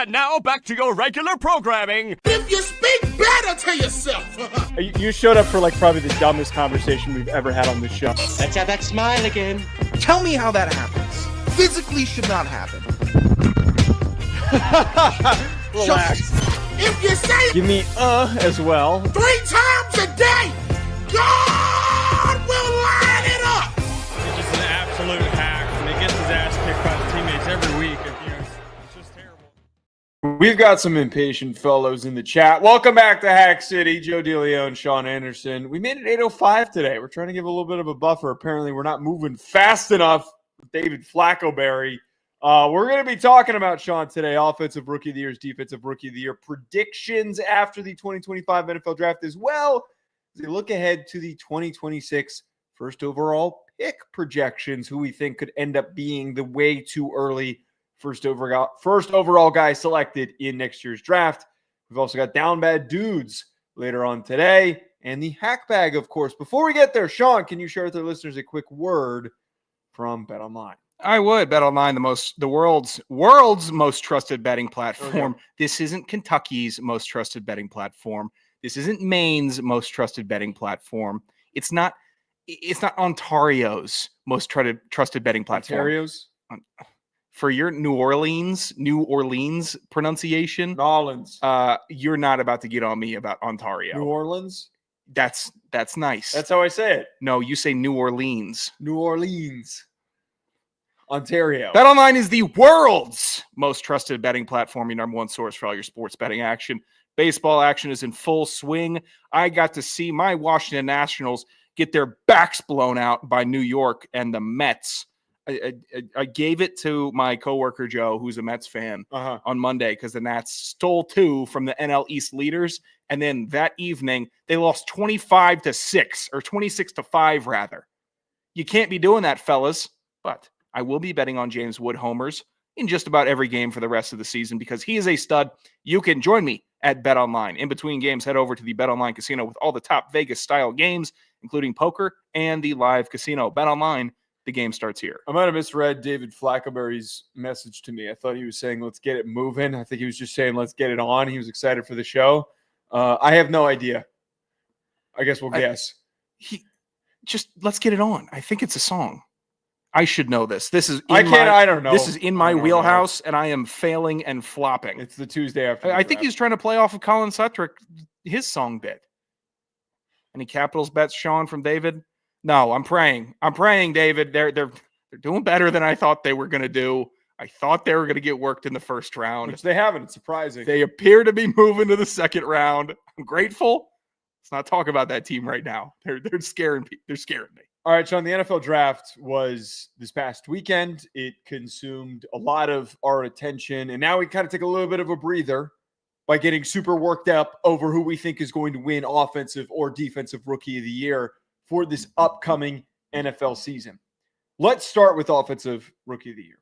And now back to your regular programming. If you speak better to yourself. You showed up for like probably the dumbest conversation we've ever had on this show. Let's have that smile again. Tell me how that happens. Physically should not happen. Relax. If you say Give me as well. 3 times a day, God will line it up. He's just an absolute hack, and he gets his ass kicked by the teammates every week. It's just terrible. We've got some impatient fellows in the chat. Welcome back to Hack City. Joe DeLeone and Sean Anderson. We made it 8:05 today. We're trying to give a little bit of a buffer. Apparently, we're not moving fast enough with David Flaccoberry. We're going to be talking about, Sean, today, Offensive Rookie of the Year, Defensive Rookie of the Year, predictions after the 2025 NFL Draft, as well as a look ahead to the 2026 first overall pick projections, who we think could end up being the way too early first overall guy selected in next year's draft. We've also got Down Bad Dudes later on today, and the Hack Bag, of course. Before we get there, Sean, can you share with our listeners a quick word from BetOnline? I would. BetOnline, the world's most trusted betting platform. Okay. This isn't Kentucky's most trusted betting platform. This isn't Maine's most trusted betting platform. It's not Ontario's most trusted betting platform. Ontario's? For your New Orleans pronunciation, Nolans. you're not about to get on me about Ontario. New Orleans? That's nice. That's how I say it. No, you say New Orleans. New Orleans. Ontario. BetOnline is the world's most trusted betting platform, your number one source for all your sports betting action. Baseball action is in full swing. I got to see my Washington Nationals get their backs blown out by New York and the Mets. I gave it to my coworker, Joe, who's a Mets fan, on Monday because the Nats stole 2 from the NL East leaders. And then that evening, they lost 25-6 or 26-5, rather. You can't be doing that, fellas. But I will be betting on James Wood homers in just about every game for the rest of the season because he is a stud. You can join me at BetOnline. In between games, head over to the BetOnline casino with all the top Vegas-style games, including poker and the live casino. BetOnline, the game starts here. I might have misread David Flaccoberry's message to me. I thought he was saying, let's get it moving. I think he was just saying, let's get it on. He was excited for the show. I have no idea. I guess we'll guess. Let's get it on. I think it's a song. I should know this. I don't know. This is in my wheelhouse, and I am failing and flopping. It's the Tuesday after. I think he's trying to play off of Colin Sutrick, his song bit. Any Capitals bets, Sean, from David? No, I'm praying. David. They're doing better than I thought they were going to do. I thought they were going to get worked in the first round. Which they haven't. It's surprising. They appear to be moving to the second round. I'm grateful. Let's not talk about that team right now. They're scaring me. They're scaring me. All right, Sean, the NFL draft was this past weekend. It consumed a lot of our attention, and now we kind of take a little bit of a breather by getting super worked up over who we think is going to win Offensive or Defensive Rookie of the Year for this upcoming NFL season. Let's start with Offensive Rookie of the Year.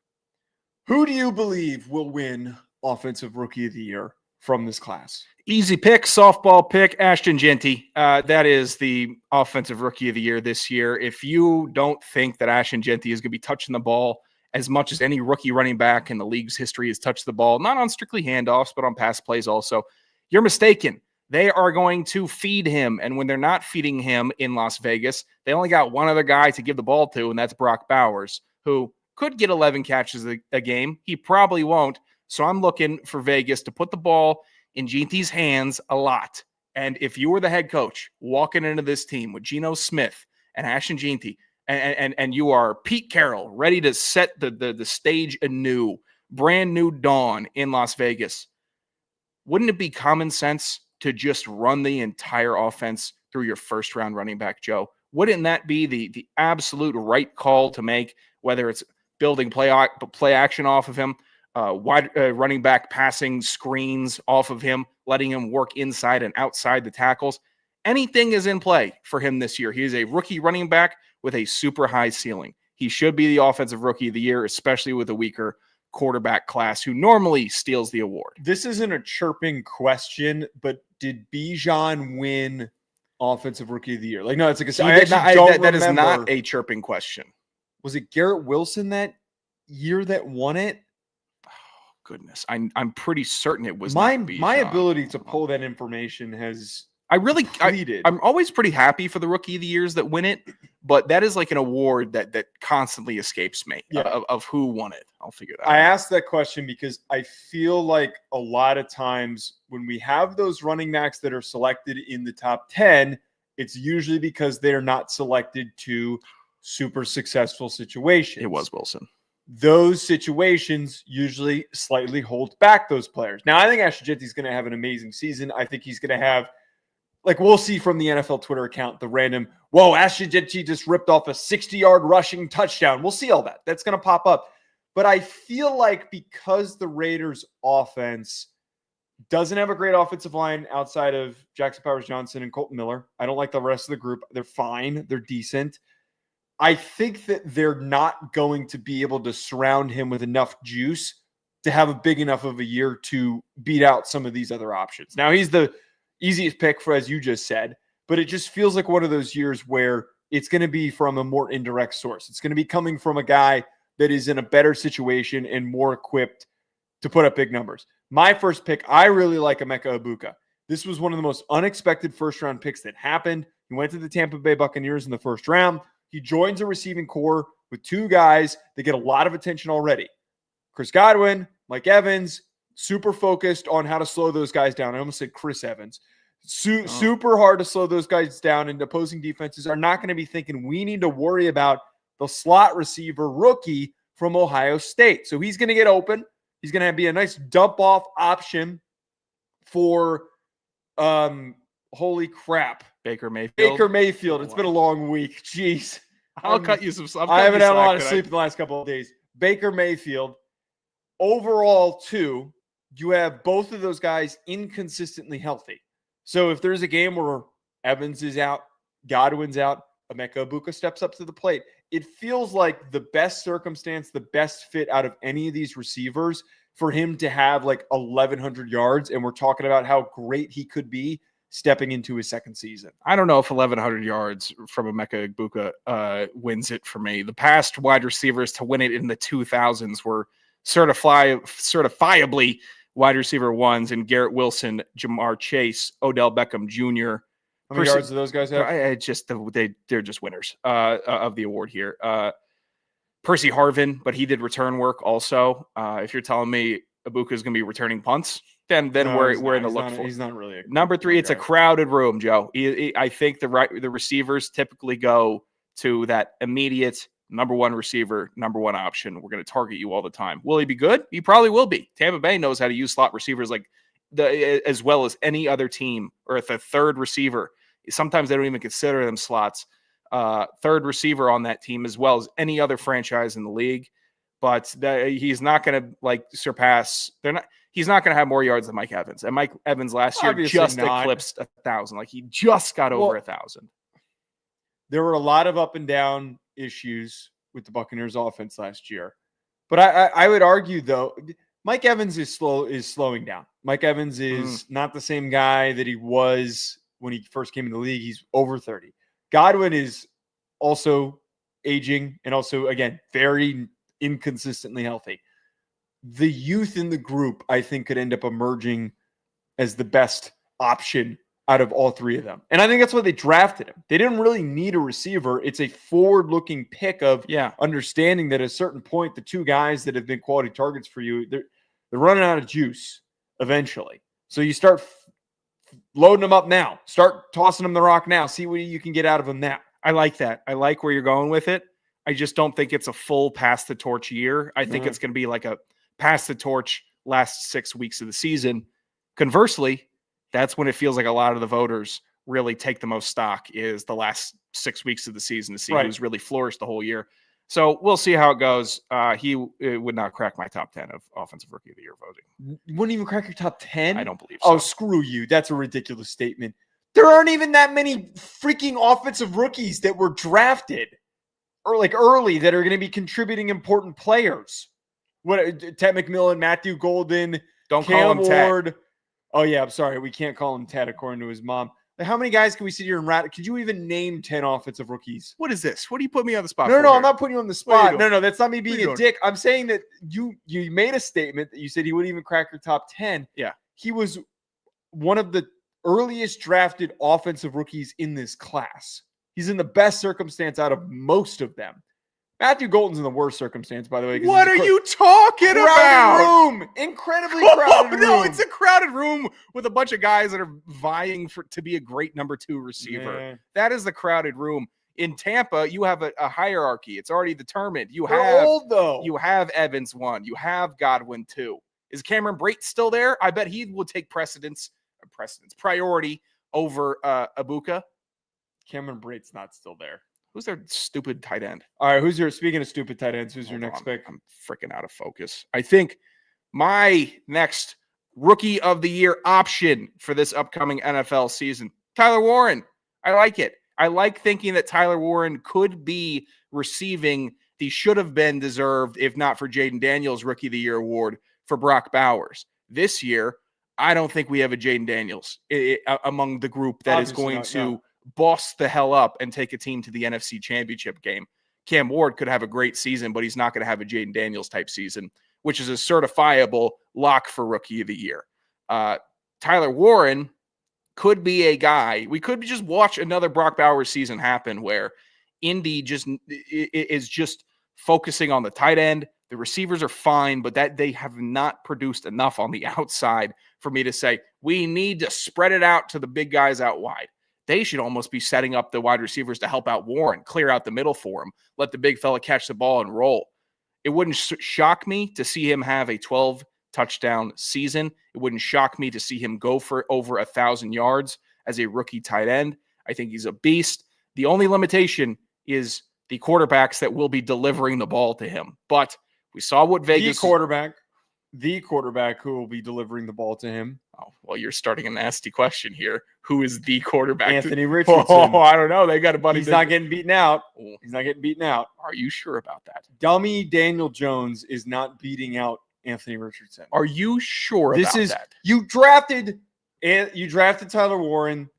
Who do you believe will win Offensive Rookie of the Year from this class? Easy pick, softball pick, Ashton Jeanty. That is the Offensive Rookie of the Year this year. If you don't think that Ashton Jeanty is going to be touching the ball as much as any rookie running back in the league's history has touched the ball, not on strictly handoffs, but on pass plays also, you're mistaken. They are going to feed him. And when they're not feeding him in Las Vegas, they only got one other guy to give the ball to, and that's Brock Bowers, who could get 11 catches a game. He probably won't. So I'm looking for Vegas to put the ball in Jeanty's hands a lot. And if you were the head coach walking into this team with Geno Smith and Ashton Jeanty, and you are Pete Carroll ready to set the stage anew, brand new dawn in Las Vegas, wouldn't it be common sense to just run the entire offense through your first round running back, Joe? Wouldn't that be the absolute right call to make, whether it's building play action off of him, wide running back passing screens off of him, letting him work inside and outside the tackles? Anything is in play for him this year. He is a rookie running back with a super high ceiling. He should be the Offensive Rookie of the Year, especially with a weaker quarterback class who normally steals the award. This isn't a chirping question, but did Bijan win Offensive Rookie of the Year? Like, no, it's like that is not a chirping question. Was it Garrett Wilson that year that won it? goodness. I'm pretty certain it was my not Bijan. my ability to pull that information has depleted. I'm always pretty happy for the rookie of the years that win it, but that is like an award that constantly escapes me of who won it. I'll figure that out. I asked that question because I feel like a lot of times when we have those running backs that are selected in the top 10, it's usually because they're not selected to super successful situations. It was Wilson. Those situations usually slightly hold back those players. Now, I think Ashton Jeanty is going to have an amazing season. I think he's going to have, like, we'll see from the NFL Twitter account, the random, whoa, Ashton Jeanty just ripped off a 60-yard rushing touchdown. We'll see all that. That's going to pop up. But I feel like because the Raiders' offense doesn't have a great offensive line outside of Jackson Powers-Johnson and Colton Miller, I don't like the rest of the group. They're fine. They're decent. I think that they're not going to be able to surround him with enough juice to have a big enough of a year to beat out some of these other options. Now, he's the easiest pick for, as you just said, but it just feels like one of those years where it's going to be from a more indirect source. It's going to be coming from a guy that is in a better situation and more equipped to put up big numbers. My first pick, I really like Emeka Egbuka. This was one of the most unexpected first-round picks that happened. He went to the Tampa Bay Buccaneers in the first round. He joins a receiving core with two guys that get a lot of attention already. Chris Godwin, Mike Evans, super focused on how to slow those guys down. I almost said Chris Evans. Super hard to slow those guys down, and opposing defenses are not going to be thinking we need to worry about the slot receiver rookie from Ohio State. So he's going to get open. He's going to be a nice dump-off option for, holy crap, Baker Mayfield. It's been a long week. Jeez. I'll cut you some. I haven't had a lot of sleep in the last couple of days. Baker Mayfield. Overall, too, you have both of those guys inconsistently healthy. So if there's a game where Evans is out, Godwin's out, Emeka Egbuka steps up to the plate, it feels like the best circumstance, the best fit out of any of these receivers for him to have like 1,100 yards. And we're talking about how great he could be stepping into his second season. I don't know if 1,100 yards from Emeka Egbuka wins it for me. The past wide receivers to win it in the 2000s were certifiably wide receiver ones, and Garrett Wilson, Jamar Chase, Odell Beckham Jr. How many yards do those guys have? They're just winners of the award here. Percy Harvin, but he did return work also. If you're telling me Egbuka is going to be returning punts, then we're in the look for. He's not really. Number 3, it's a crowded room, Joe. I think the receivers typically go to that immediate number one receiver, number one option. We're going to target you all the time. Will he be good? He probably will be. Tampa Bay knows how to use slot receivers as well as any other team, or if a third receiver. Sometimes they don't even consider them slots. Third receiver on that team as well as any other franchise in the league. But he's not going to surpass. He's not going to have more yards than Mike Evans. And Mike Evans last year just eclipsed 1,000. Like he just got over 1,000. There were a lot of up and down issues with the Buccaneers offense last year. But I would argue, though, Mike Evans is slowing down. Mike Evans is not the same guy that he was when he first came in the league. He's over 30. Godwin is also aging and also, again, very inconsistently healthy. The youth in the group, I think, could end up emerging as the best option out of all three of them. And I think that's why they drafted him. They didn't really need a receiver. It's a forward-looking pick of understanding that at a certain point, the two guys that have been quality targets for you, they're running out of juice eventually. So you start loading them up now. Start tossing them the rock now. See what you can get out of them now. I like that. I like where you're going with it. I just don't think it's a full pass the torch year. I think it's going to be like a pass the torch last 6 weeks of the season. Conversely, that's when it feels like a lot of the voters really take the most stock is the last 6 weeks of the season to see who's really flourished the whole year. So we'll see how it goes. He would not crack my top 10 of Offensive Rookie of the Year voting. You wouldn't even crack your top 10? I don't believe so. Oh, screw you. That's a ridiculous statement. There aren't even that many freaking offensive rookies that were drafted or early that are going to be contributing important players. Ted McMillan, Matthew Golden, don't Cam call him Ward. Ted. Oh, yeah, I'm sorry. We can't call him Ted according to his mom. Like, how many guys can we sit here and rat? Could you even name 10 offensive rookies? What is this? What do you put me on the spot? No, for no, here? I'm not putting you on the What are you spot. doing? No, that's not me What are being you a doing? dick. I'm saying that you made a statement that you said he wouldn't even crack your top 10. Yeah. He was one of the earliest drafted offensive rookies in this class. He's in the best circumstance out of most of them. Matthew Golden's in the worst circumstance, by the way. What are you talking about? Room, incredibly crowded room. No, it's a crowded room with a bunch of guys that are vying to be a great number 2 receiver. Yeah. That is the crowded room. In Tampa, you have a hierarchy. It's already determined. They're old though. You have Evans 1. You have Godwin 2. Is Cameron Brate still there? I bet he will take priority over Ibuka. Cameron Brate's not still there. Who's their stupid tight end? All right, speaking of stupid tight ends, who's your next pick? I'm freaking out of focus. I think my next rookie of the year option for this upcoming NFL season, Tyler Warren. I like it. I like thinking that Tyler Warren could be receiving the should have been deserved, if not for Jaden Daniels Rookie of the Year award for Brock Bowers. This year, I don't think we have a Jaden Daniels among the group that Obviously is going not, to no. boss the hell up and take a team to the NFC Championship game. Cam Ward could have a great season, but he's not going to have a Jaden Daniels type season, which is a certifiable lock for Rookie of the Year. Tyler Warren could be a guy. We could just watch another Brock Bowers season happen where Indy is just focusing on the tight end. The receivers are fine, but that they have not produced enough on the outside for me to say we need to spread it out to the big guys out wide. They should almost be setting up the wide receivers to help out Warren, clear out the middle for him, let the big fella catch the ball and roll. It wouldn't shock me to see him have a 12 touchdown season. It wouldn't shock me to see him go for over 1,000 yards as a rookie tight end. I think he's a beast. The only limitation is the quarterbacks that will be delivering the ball to him. But we saw what Vegas... The quarterback who will be delivering the ball to him. Oh, well, you're starting a nasty question here. Who is the quarterback? Anthony Richardson. Oh, I don't know. They got a buddy. He's not getting beaten out. He's not getting beaten out. Are you sure about that? Dummy Daniel Jones is not beating out Anthony Richardson. Are you sure about that? You drafted Tyler Warren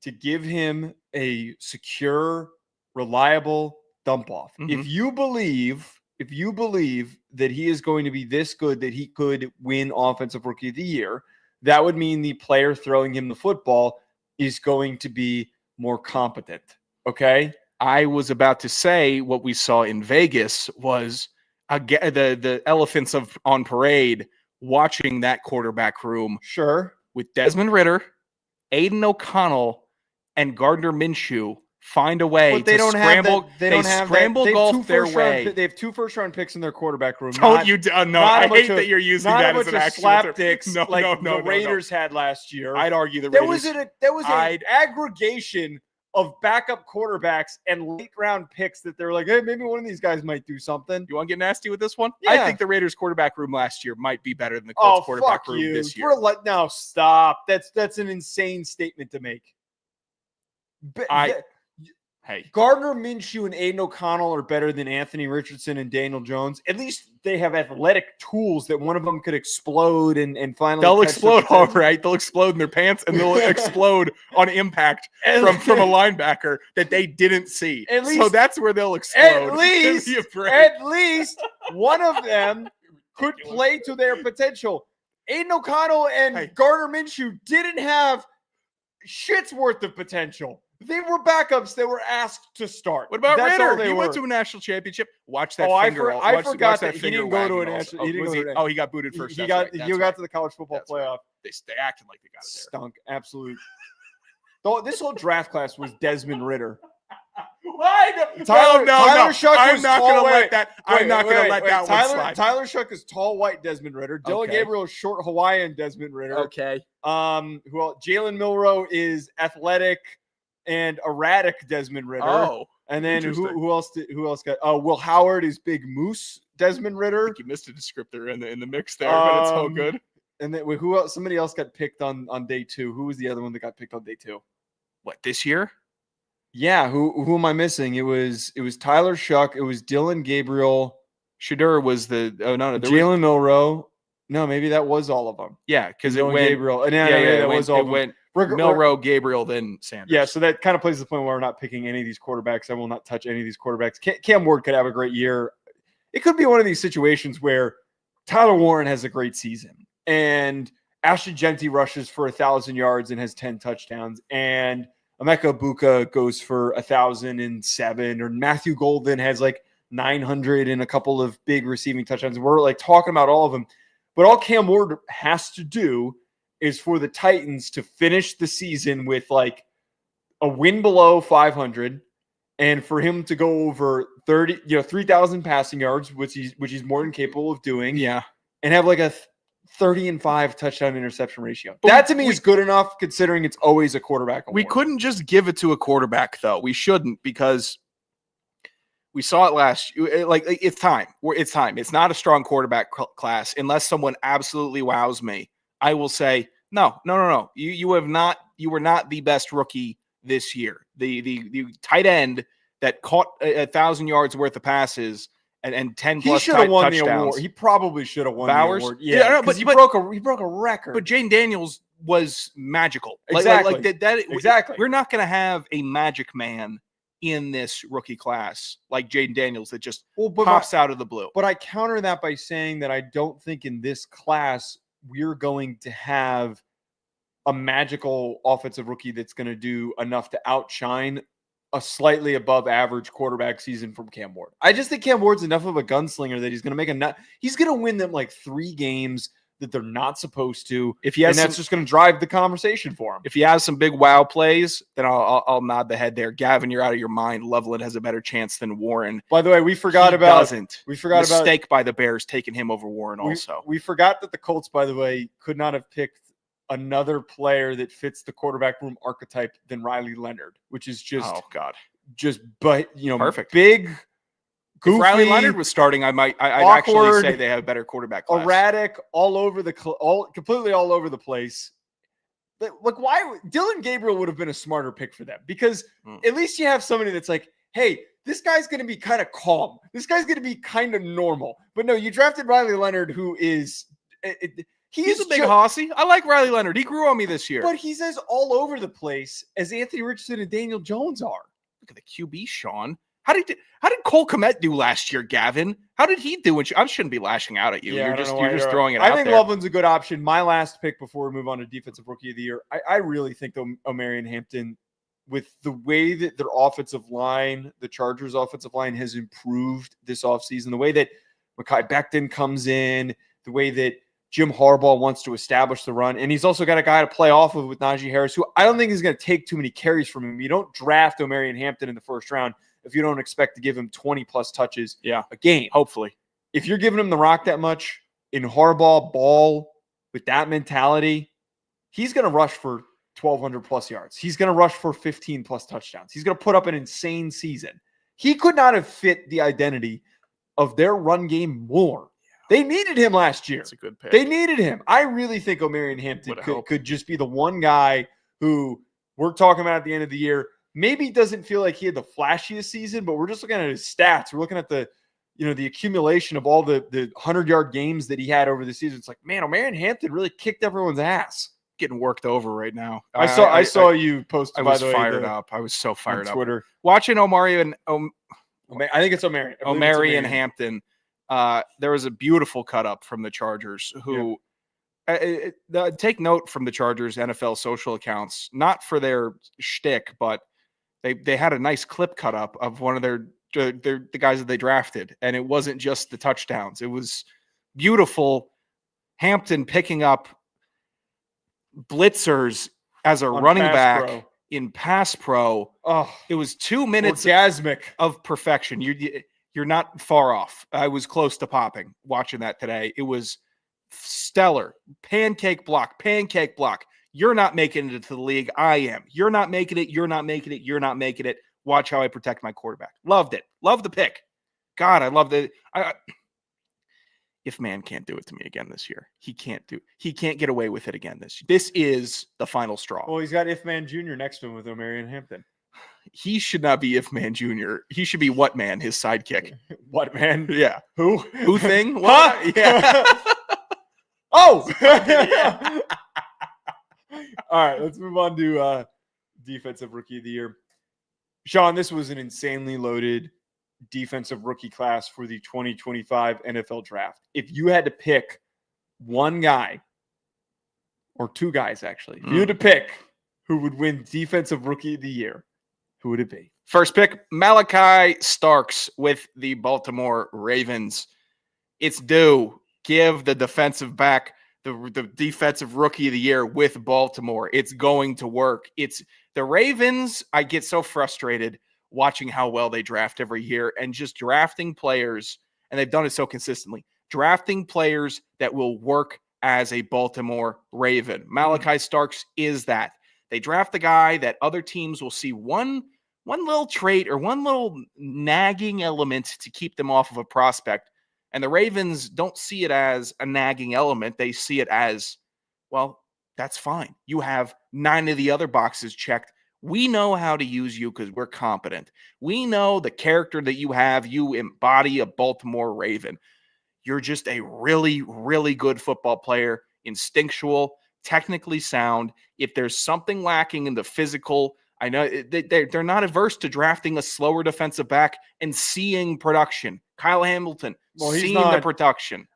to give him a secure, reliable dump off. Mhm. If you believe that he is going to be this good that he could win Offensive Rookie of the Year, that would mean the player throwing him the football is going to be more competent. Okay? I was about to say what we saw in Vegas was the elephants on parade watching that quarterback room. Sure. With Desmond Ridder, Aiden O'Connell, and Gardner Minshew find a way But they to don't scramble. have that. They don't have scramble that. golf their way. They have 2 first-round picks in their quarterback room. No, not I a bunch hate of- that you're using not that a as bunch an of actual term. slapdicks like the Raiders had last year. I'd argue the There Raiders. was an aggregation of backup quarterbacks and late-round picks that they're like, hey, maybe one of these guys might do something. You want to get nasty with this one? Yeah. I think the Raiders quarterback room last year might be better than the Colts quarterback room this year. No, stop. That's an insane statement to make. Hey, Gardner Minshew and Aiden O'Connell are better than Anthony Richardson and Daniel Jones. At least they have athletic tools that one of them could explode and finally. they'll catch explode, the all right. They'll explode in their pants, and they'll explode on impact from a linebacker that they didn't see. So that's where they'll explode. At least one of them could play to their potential. Aiden O'Connell and Gardner Minshew didn't have shit's worth of potential. They were backups that were asked to start. What about That's all Ritter? they He were. went to a national championship. Watch that I finger. forgot that he finger didn't go to wagging a also. national. He got booted first. He got to the college football That's right. playoff. They acted like they got it there. Stunk. Absolute. This whole draft class was Desmond Ritter. Tyler Shuck I'm was not tall, going to wait. let that. I'm not going to let that Tyler, one slide. Tyler Shuck is tall white Desmond Ritter. Dylan Okay. Gabriel is short Hawaiian Desmond Ritter. Okay. Who else? Jalen Milroe is athletic and erratic Desmond Ritter. Oh. And then interesting. who else got? Will Howard is Big Moose Desmond I Ritter. think you missed a descriptor in the mix there, but it's all good. And then who else? Somebody else got picked on day 2. Who was the other one that got picked on day 2? What, this year? Yeah, who am I missing? It was Tyler Shuck. It was Dylan Gabriel. Shedeur was the Jalen Milroe. No, maybe that was all of them. Yeah, because it Dylan went. Gabriel. It That was all of them. went Milroe, Gabriel, then Sanders. Yeah, so that kind of plays the point where we're not picking any of these quarterbacks. I will not touch any of these quarterbacks. Cam Ward could have a great year. It could be one of these situations where Tyler Warren has a great season and Ashton Jeanty rushes for 1,000 yards and has 10 touchdowns, and Emeka Egbuka goes for 1,007, or Matthew Golden has like 900 and a couple of big receiving touchdowns. We're like talking about all of them, but all Cam Ward has to do is for the Titans to finish the season with like a win below 500, and for him to go over 3,000 passing yards, which he's more than capable of doing. Yeah. And have like a 30-5 touchdown interception ratio. That to me is good enough considering it's always a quarterback award. We couldn't just give it to a quarterback though. We shouldn't, because we saw it last year. Like, it's time. It's time. It's not a strong quarterback class unless someone absolutely wows me. I will say, no. You were not the best rookie this year. The tight end that caught 1,000 yards worth of passes and 10 plus touchdowns. He should have won the award. He probably should have won Bowers? The award. Yeah, but he broke a record. But Jane Daniels was magical. Exactly. Exactly. We're not going to have a magic man in this rookie class like Jaden Daniels that just pops out of the blue. But I counter that by saying that I don't think in this class we're going to have a magical offensive rookie that's going to do enough to outshine a slightly above average quarterback season from Cam Ward. I just think Cam Ward's enough of a gunslinger that he's going to make he's going to win them like 3 games that they're not supposed to. And that's just going to drive the conversation for him. If he has some big wow plays, then I'll nod the head there. Gavin, you're out of your mind. Loveland has a better chance than Warren. By the way, we forgot about mistake by the Bears taking him over Warren. Also, we forgot that the Colts, by the way, could not have picked another player that fits the quarterback room archetype than Riley Leonard, which is just perfect. Big, goofy. If Riley Leonard was starting, I'd actually say they have a better quarterback class. Erratic, completely all over the place. Like, why Dylan Gabriel would have been a smarter pick for them, because at least you have somebody that's like, hey, this guy's going to be kind of calm. This guy's going to be kind of normal. But no, you drafted Riley Leonard, who is He's a big hossy. I like Riley Leonard. He grew on me this year. But he's as all over the place as Anthony Richardson and Daniel Jones are. Look at the QB, Sean. How did Cole Kmet do last year, Gavin? How did he do? I shouldn't be lashing out at you. Yeah, you're just throwing it out there. I think Loveland's a good option. My last pick before we move on to Defensive Rookie of the Year, I really think Omarion Hampton, with the way that their offensive line, the Chargers' offensive line, has improved this offseason, the way that Mekhi Becton comes in, the way that Jim Harbaugh wants to establish the run. And he's also got a guy to play off of with Najee Harris, who I don't think is going to take too many carries from him. You don't draft Omarion Hampton in the first round if you don't expect to give him 20-plus touches a game. Hopefully. If you're giving him the rock that much in Harbaugh ball with that mentality, he's going to rush for 1,200-plus yards. He's going to rush for 15-plus touchdowns. He's going to put up an insane season. He could not have fit the identity of their run game more. They needed him last year. That's a good pick. They needed him. I really think Omarion Hampton could just be the one guy who we're talking about at the end of the year. Maybe doesn't feel like he had the flashiest season, but we're just looking at his stats. We're looking at the accumulation of all the 100-yard games that he had over the season. It's like, man, Omarion Hampton really kicked everyone's ass. Getting worked over right now. I saw you post. I was fired up. I was so fired up. Twitter. Watching Omarion I think it's Omarion. Omarion Hampton. There was a beautiful cut up from the Chargers who take note from the Chargers NFL social accounts, not for their shtick, but they had a nice clip cut up of one of the guys that they drafted. And it wasn't just the touchdowns. It was beautiful. Hampton picking up blitzers as a running back in pass pro. Oh, it was 2 minutes orgasmic of perfection. You're not far off. I was close to popping watching that today. It was stellar. Pancake block. You're not making it to the league. I am. You're not making it. You're not making it. You're not making it. Watch how I protect my quarterback. Loved it. Loved the pick. God, I loved it. If man can't do it to me again this year, he can't get away with it again this year. This is the final straw. Well, he's got If Man Jr. next to him with Omarion Hampton. He should not be If Man Jr. He should be What Man, his sidekick. What Man? Yeah. Who thing? What? Yeah. Oh! All right, let's move on to defensive rookie of the year. Sean, this was an insanely loaded defensive rookie class for the 2025 NFL draft. If you had to pick one guy, or two guys actually, if you had to pick who would win defensive rookie of the year, who would it be? First pick, Malachi Starks with the Baltimore Ravens. It's due. Give the defensive back the defensive rookie of the year with Baltimore. It's going to work. It's the Ravens. I get so frustrated watching how well they draft every year and just drafting players, and they've done it so consistently, drafting players that will work as a Baltimore Raven. Malachi Starks is that. They draft the guy that other teams will see one little trait or one little nagging element to keep them off of a prospect. And the Ravens don't see it as a nagging element. They see it as, well, that's fine. You have 9 of the other boxes checked. We know how to use you because we're competent. We know the character that you have. You embody a Baltimore Raven. You're just a really, really good football player, instinctual, technically sound. If there's something lacking in the physical, I know they're not averse to drafting a slower defensive back and seeing production. Kyle Hamilton, seeing the production.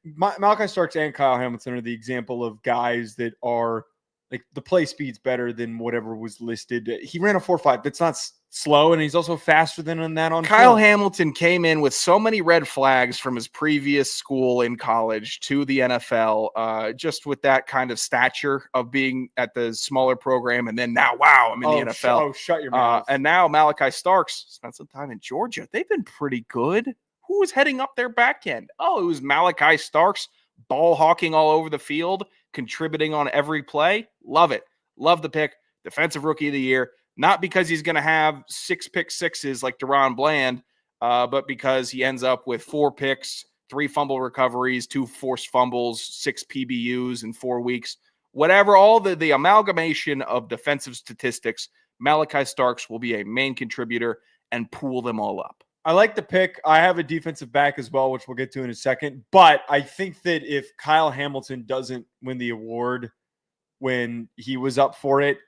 Malachi Starks and Kyle Hamilton are the example of guys that are like the play speed's better than whatever was listed. He ran a 4.5. That's not slow, and he's also faster than that on Kyle film. Hamilton came in with so many red flags from his previous school in college to the NFL, just with that kind of stature of being at the smaller program, and then now, wow, I'm in the NFL. Shut your mouth. And now Malachi Starks spent some time in Georgia. They've been pretty good. Who was heading up their back end? Oh, it was Malachi Starks, ball hawking all over the field, contributing on every play. Love it. Love the pick. Defensive rookie of the year. Not because he's going to have 6 pick sixes like Deron Bland, but because he ends up with 4 picks, 3 fumble recoveries, 2 forced fumbles, 6 PBUs in 4 weeks. Whatever, all the amalgamation of defensive statistics, Malachi Starks will be a main contributor and pool them all up. I like the pick. I have a defensive back as well, which we'll get to in a second. But I think that if Kyle Hamilton doesn't win the award when he was up for it,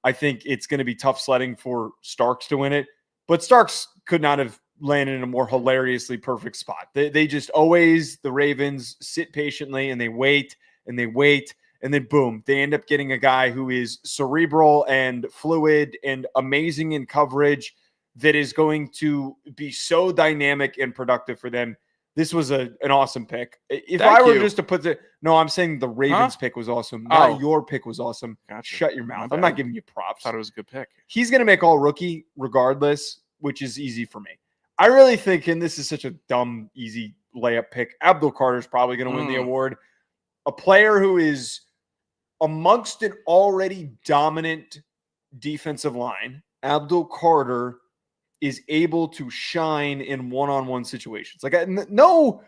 I think it's going to be tough sledding for Starks to win it. But Starks could not have landed in a more hilariously perfect spot. They just always, the Ravens, sit patiently and they wait and they wait. And then boom, they end up getting a guy who is cerebral and fluid and amazing in coverage that is going to be so dynamic and productive for them. This was an awesome pick. If I were just to put I'm saying the Ravens pick was awesome. Not your pick was awesome. Gotcha. Shut your mouth. I'm not giving you props. Thought it was a good pick. He's going to make all rookie regardless, which is easy for me. I really think, and this is such a dumb, easy layup pick, Abdul Carter's probably going to win the award. A player who is amongst an already dominant defensive line, Abdul Carter is able to shine in one-on-one situations. Like no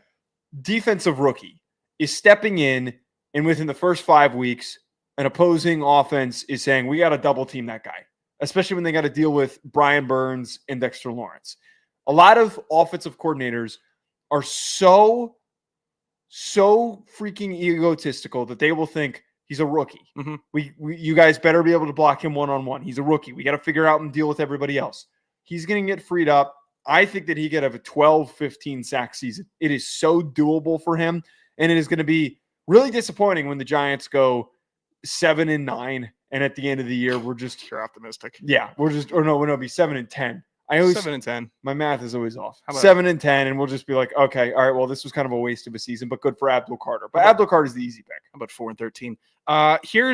defensive rookie is stepping in and within the first 5 weeks, an opposing offense is saying, we got to double team that guy, especially when they got to deal with Brian Burns and Dexter Lawrence. A lot of offensive coordinators are so freaking egotistical that they will think he's a rookie. You guys better be able to block him one-on-one. He's a rookie. We got to figure out and deal with everybody else. He's going to get freed up. I think that he could have a 12-15 sack season. It is so doable for him, and it is going to be really disappointing when the Giants go 7-9, and at the end of the year, we're just... You're optimistic. Yeah, it'll be 7-10. I always 7-10. My math is always off. 7-10, and we'll just be like, okay, all right, well, this was kind of a waste of a season, but good for Abdul Carter. But Abdul Carter's the easy pick. How about 4-13?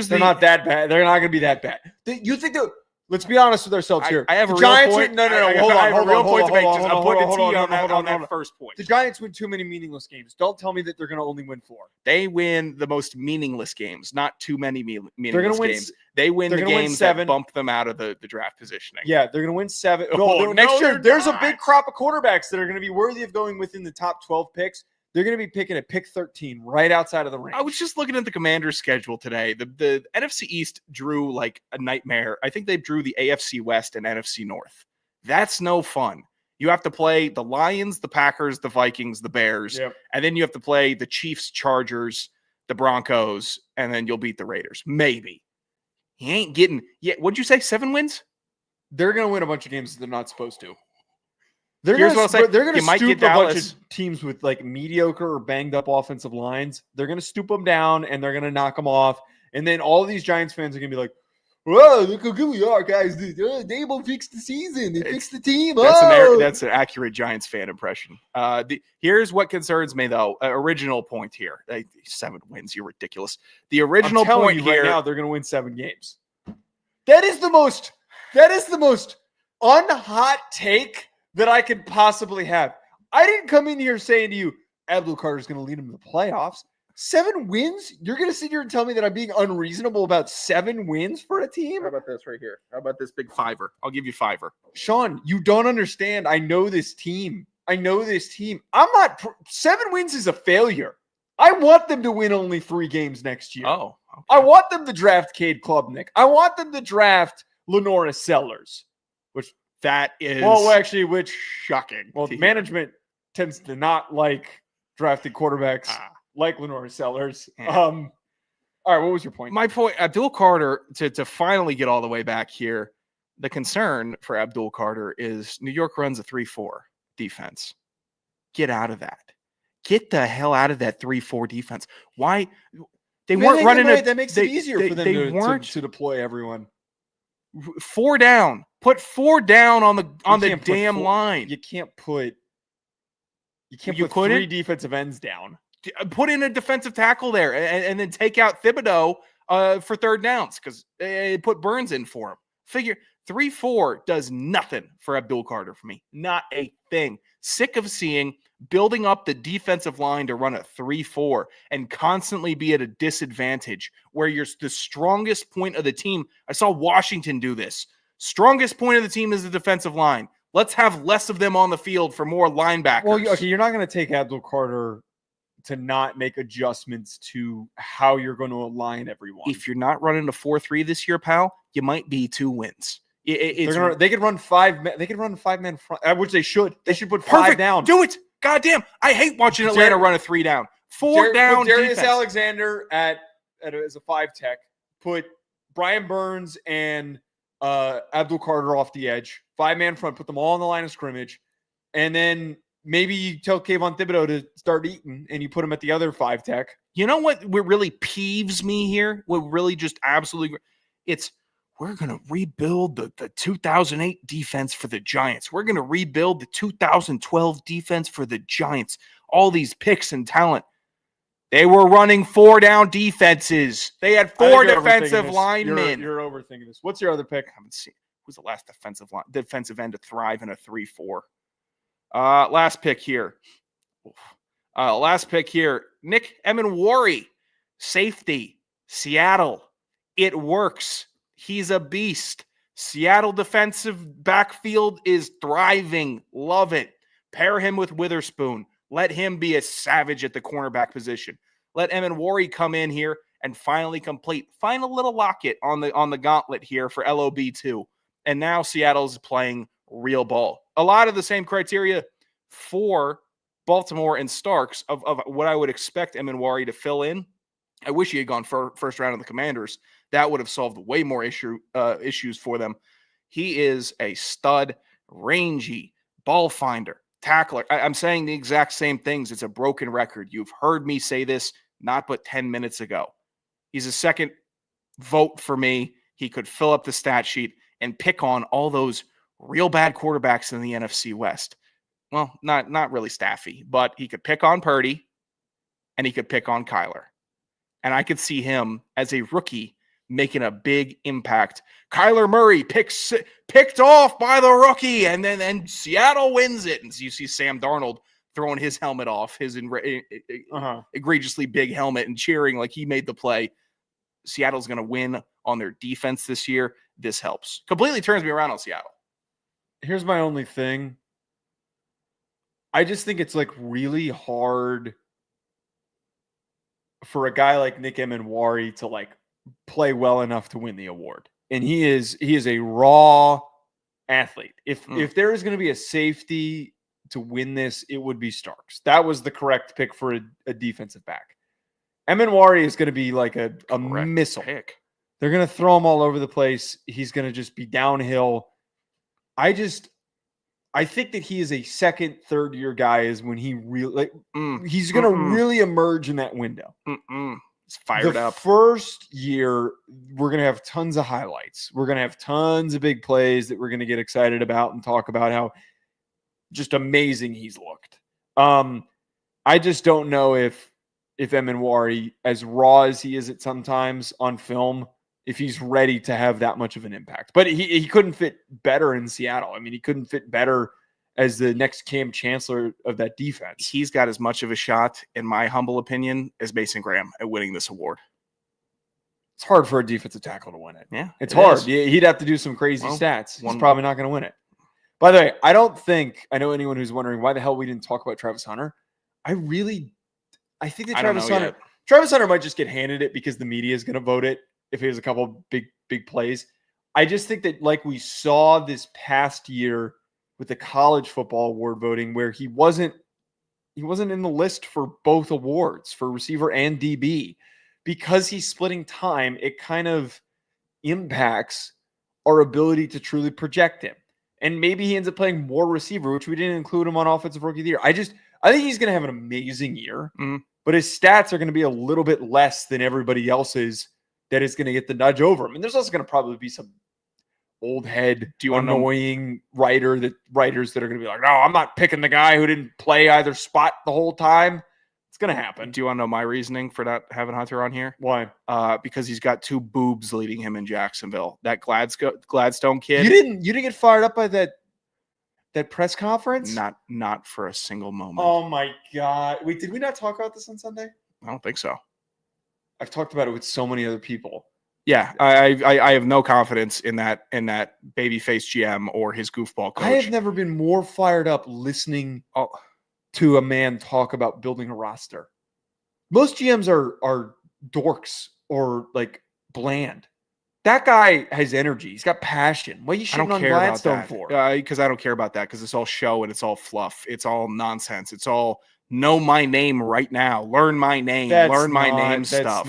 They're not that bad. They're not going to be that bad. You think that... Let's be honest with ourselves here. I have a Giants real point. No. Hold on. I'm putting a T on that first point. The Giants win too many meaningless games. Don't tell me that they're going to only win 4. They win the most meaningless games, not too many meaningless games. They win the games that bump them out of the draft positioning. Yeah, they're going to win 7. Next year, there's a big crop of quarterbacks that are going to be worthy of going within the top 12 picks. They're going to be picking at pick 13 right outside of the range. I was just looking at the Commanders' schedule today. The NFC East drew like a nightmare. I think they drew the AFC West and NFC North. That's no fun. You have to play the Lions, the Packers, the Vikings, the Bears, and then you have to play the Chiefs, Chargers, the Broncos, and then you'll beat the Raiders. Maybe. He ain't getting what'd you say? 7 wins? They're going to win a bunch of games that they're not supposed to. They're Here's going what I'll say. to You might stoop get a bunch Dallas. of teams with like mediocre or banged up offensive lines. They're going to stoop them down and they're going to knock them off. And then all these Giants fans are going to be like, whoa, look how good we are, guys. Dable fixed the season. They fixed the team. That's an accurate Giants fan impression. Here's what concerns me, though. Original point here. 7 wins. You're ridiculous. The original point here. Right now, they're going to win 7 games. That is the most unhot take that I could possibly have. I didn't come in here saying to you, Abdul Carter's going to lead them to the playoffs. 7 wins? You're going to sit here and tell me that I'm being unreasonable about 7 wins for a team? How about this right here? How about this big fiver? I'll give you fiver. Sean, you don't understand. I know this team. I'm not. 7 wins is a failure. I want them to win only 3 games next year. Oh, okay. I want them to draft Cade Klubnik. I want them to draft LaNorris Sellers, which shocking. Well, management tends to not like drafted quarterbacks like LaNorris Sellers. Yeah. All right, what was your point? My point, Abdul Carter, to finally get all the way back here, the concern for Abdul Carter is New York runs a 3-4 defense. Get out of that. Get the hell out of that 3-4 defense. Why? They weren't running it. That makes it easier for them to deploy everyone. 4 down. Put 4 down on the damn line. You can't put 3 defensive ends down. Put in a defensive tackle there and then take out Thibodeau for 3rd downs because put Burns in for him. Figure 3-4 does nothing for Abdul Carter for me. Not a thing. Sick of seeing building up the defensive line to run a 3-4 and constantly be at a disadvantage where you're the strongest point of the team. I saw Washington do this. Strongest point of the team is the defensive line. Let's have less of them on the field for more linebackers. Well, okay, you're not going to take Abdul Carter to not make adjustments to how you're going to align everyone. If you're not running a 4-3 this year, pal, you might be 2 wins. They could run 5. They could run 5-man front, which they should. They should put 5 down. Do it. Goddamn! I hate watching Atlanta run a 3 down. 4 down. Darius defense. Alexander as a 5 tech. Put Brian Burns and Abdul Carter off the edge. 5-man front. Put them all on the line of scrimmage, and then maybe you tell Kayvon Thibodeau to start eating, and you put him at the other 5 tech. You know what really peeves me here? What really just absolutely we're going to rebuild the 2008 defense for the Giants. We're going to rebuild the 2012 defense for the Giants. All these picks and talent. They were running 4 down defenses. They had 4 defensive linemen. You're overthinking this. What's your other pick? I haven't seen. Who's the last defensive end to thrive in a 3-4? Last pick here. Nick Emenwari, safety, Seattle. It works. He's a beast. Seattle defensive backfield is thriving. Love it. Pair him with Witherspoon. Let him be a savage at the cornerback position. Let Emenwari come in here and finally complete. Find a little locket on the gauntlet here for LOB2. And now Seattle's playing real ball. A lot of the same criteria for Baltimore and Starks of what I would expect Emenwari to fill in. I wish he had gone first round of the Commanders. That would have solved way more issues for them. He is a stud, rangy, ball finder, tackler. I'm saying the exact same things. It's a broken record. You've heard me say this not but 10 minutes ago. He's a second vote for me. He could fill up the stat sheet and pick on all those real bad quarterbacks in the NFC West. Well, not really Staffy, but he could pick on Purdy and he could pick on Kyler. And I could see him as a rookie making a big impact. Kyler Murray picked off by the rookie, and then Seattle wins it. And so you see Sam Darnold throwing his helmet off, his egregiously big helmet, and cheering like he made the play. Seattle's going to win on their defense this year. This helps. Completely turns me around on Seattle. Here's my only thing. I just think it's like really hard for a guy like Nick Emenwari to like play well enough to win the award. And he is a raw athlete. If there is going to be a safety to win this, it would be Starks. That was the correct pick for a defensive back. Emenwari is going to be like a missile. Pick. They're going to throw him all over the place. He's going to just be downhill. I think that he is a second, third year guy is when he really he's going to really emerge in that window. It's fired up. First year, we're going to have tons of highlights. We're going to have tons of big plays that we're going to get excited about and talk about how just amazing he's looked. I just don't know if Emenwari, as raw as he is at sometimes on film, if he's ready to have that much of an impact. But he couldn't fit better in Seattle. I mean, he couldn't fit better as the next Cam Chancellor of that defense. He's got as much of a shot, in my humble opinion, as Mason Graham at winning this award. It's hard for a defensive tackle to win it. Yeah, it's hard. He'd have to do some crazy stats. He's probably not going to win it. By the way, I know anyone who's wondering why the hell we didn't talk about Travis Hunter. I think that Travis Hunter might just get handed it because the media is going to vote it if he has a couple big plays. I just think that like we saw this past year with the college football award voting where he wasn't in the list for both awards for receiver and DB because he's splitting time. It kind of impacts our ability to truly project him. And maybe he ends up playing more receiver, which we didn't include him on Offensive Rookie of the Year. I think he's going to have an amazing year, but his stats are going to be a little bit less than everybody else's that is going to get the nudge over him. And there's also going to probably be some old head, annoying writers that are going to be like, no, I'm not picking the guy who didn't play either spot the whole time. It's going to happen. Do you want to know my reasoning for not having Hunter on here? Why? Because he's got two boobs leading him in Jacksonville. That Gladstone kid. You didn't get fired up by that press conference? Not for a single moment. Oh my God. Wait, did we not talk about this on Sunday? I don't think so. I've talked about it with so many other people. Yeah, I have no confidence in that babyface GM or his goofball coach. I have never been more fired up listening to a man talk about building a roster. Most GMs are dorks or like bland. That guy has energy. He's got passion. What are you shitting on Gladstone for? Because I don't care about that because it's all show and it's all fluff. It's all nonsense. It's all know my name right now. Learn my name. Learn my name stuff.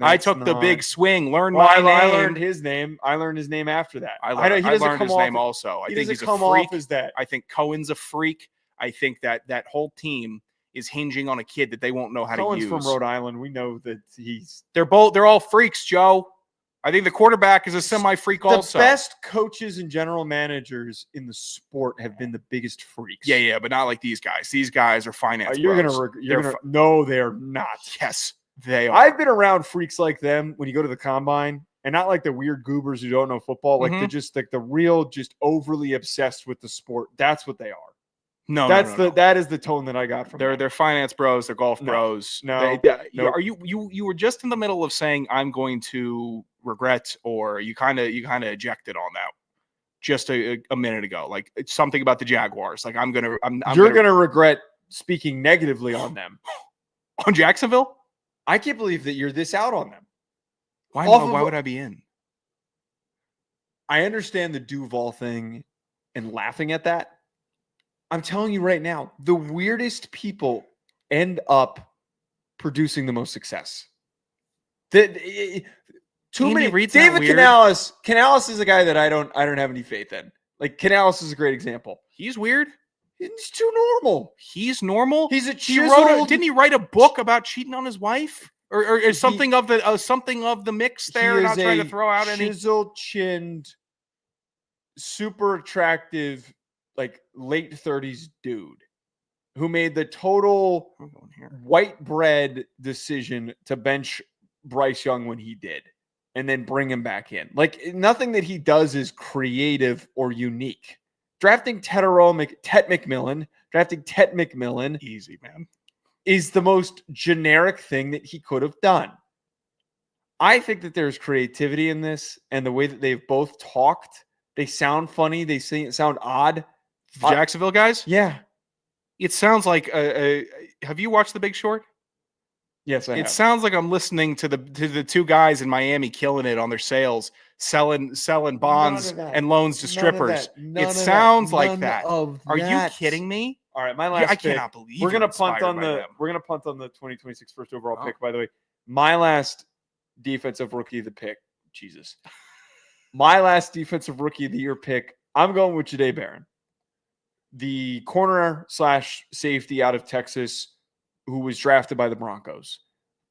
I took the big swing. Learn my name. I learned his name. I learned his name after that. I learned his name also. I think he's a freak. I think Cohen's a freak. I think that whole team is hinging on a kid that they won't know how to use. Cohen's from Rhode Island. We know that they're all freaks, Joe. I think the quarterback is a semi-freak also. The best coaches and general managers in the sport have been the biggest freaks. Yeah, but not like these guys. These guys are finance No, they're not. Yes, they are. I've been around freaks like them when you go to the combine, and not like the weird goobers who don't know football. Like they're just like the real, just overly obsessed with the sport. That's what they are. That is the tone that I got from them. They're finance bros. They're golf bros. No. Are you were just in the middle of saying I'm going to regret, or you kind of ejected on that just a minute ago, like it's something about the Jaguars. Like you're gonna regret speaking negatively on them on Jacksonville. I can't believe that you're this out on them. Why would I be in? I understand the Duval thing and laughing at that. I'm telling you right now, the weirdest people end up producing the most success. David Canales. Canales is a guy that I don't have any faith in. Like Canales is a great example. He's weird. He's too normal. He's normal. He's a chiseled. Didn't he write a book about cheating on his wife, or something of the mix there? Not trying to throw out any chiseled-chinned, super attractive, like late 30s dude who made the total white bread decision to bench Bryce Young when he did and then bring him back in. Like nothing that he does is creative or unique. Drafting Tet McMillan, easy, man, is the most generic thing that he could have done. I think that there's creativity in this, and the way that they've both talked, they sound funny, they sound odd. The Jacksonville guys? Yeah. It sounds like have you watched The Big Short? Yes, I have. It sounds like I'm listening to the two guys in Miami killing it on their sales, selling bonds and loans to strippers. It sounds like that. Are you kidding me? All right, my last I cannot believe we're gonna punt on the 2026 first overall pick, by the way. My last defensive rookie of the Jesus. My last defensive rookie of the year pick, I'm going with Jahdae Barron, the corner / safety out of Texas who was drafted by the Broncos.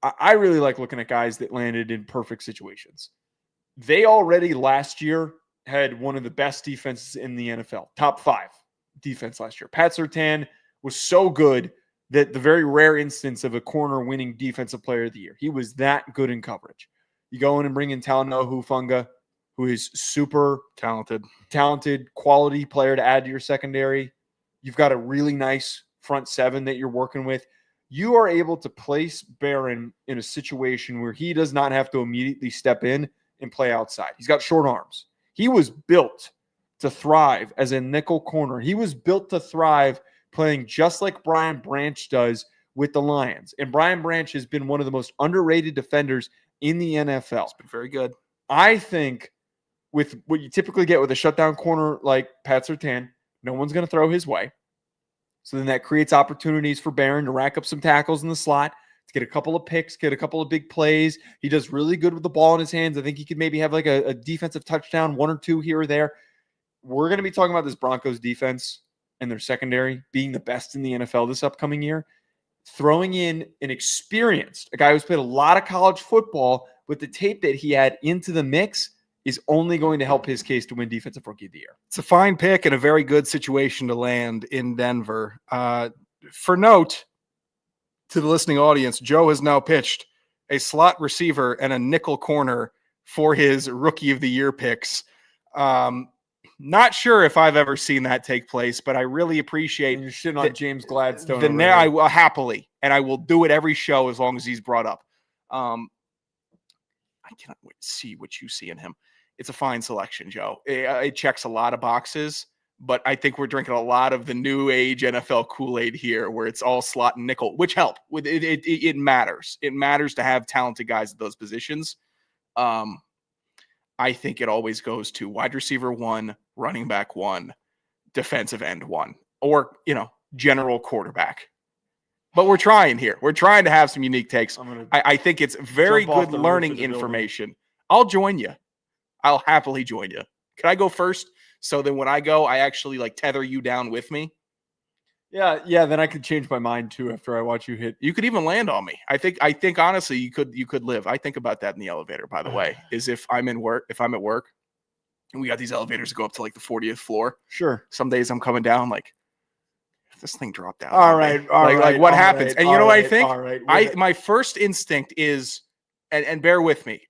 I really like looking at guys that landed in perfect situations. They already last year had one of the best defenses in the NFL, top 5 defense last year. Pat Surtain was so good that the very rare instance of a corner winning defensive player of the year, he was that good in coverage. You go in and bring in Talanoa Hufanga, who is super talented, quality player to add to your secondary. You've got a really nice front 7 that you're working with. You are able to place Barron in a situation where he does not have to immediately step in and play outside. He's got short arms. He was built to thrive as a nickel corner. He was built to thrive playing just like Brian Branch does with the Lions. And Brian Branch has been one of the most underrated defenders in the NFL. It's been very good. I think with what you typically get with a shutdown corner like Pat Surtain, no one's going to throw his way. So then that creates opportunities for Barron to rack up some tackles in the slot, to get a couple of picks, get a couple of big plays. He does really good with the ball in his hands. I think he could maybe have like a defensive touchdown, 1 or 2 here or there. We're going to be talking about this Broncos defense and their secondary being the best in the NFL this upcoming year. Throwing in an experienced, a guy who's played a lot of college football with the tape that he had into the mix is only going to help his case to win Defensive Rookie of the Year. It's a fine pick and a very good situation to land in Denver. For note, to the listening audience, Joe has now pitched a slot receiver and a nickel corner for his Rookie of the Year picks. Not sure if I've ever seen that take place, but I really appreciate you're shitting on James Gladstone. I will happily, and I will do it every show as long as he's brought up. I cannot wait to see what you see in him. It's a fine selection, Joe. It checks a lot of boxes, but I think we're drinking a lot of the new age NFL Kool-Aid here, where it's all slot and nickel, which help. It matters. It matters to have talented guys at those positions. I think it always goes to wide receiver 1, running back 1, defensive end 1, or, general quarterback. But we're trying here. We're trying to have some unique takes. I think it's very good learning information. I'll join you. I'll happily join you. Can I go first? So then when I go, I actually tether you down with me. Yeah. Then I could change my mind too after I watch you hit. You could even land on me. I think honestly, you could live. I think about that in the elevator, by the way, is if I'm at work and we got these elevators that go up to the 40th floor. Sure. Some days I'm coming down if this thing dropped down. All right. What happens? And you know what I think? All right. My first instinct is, and bear with me.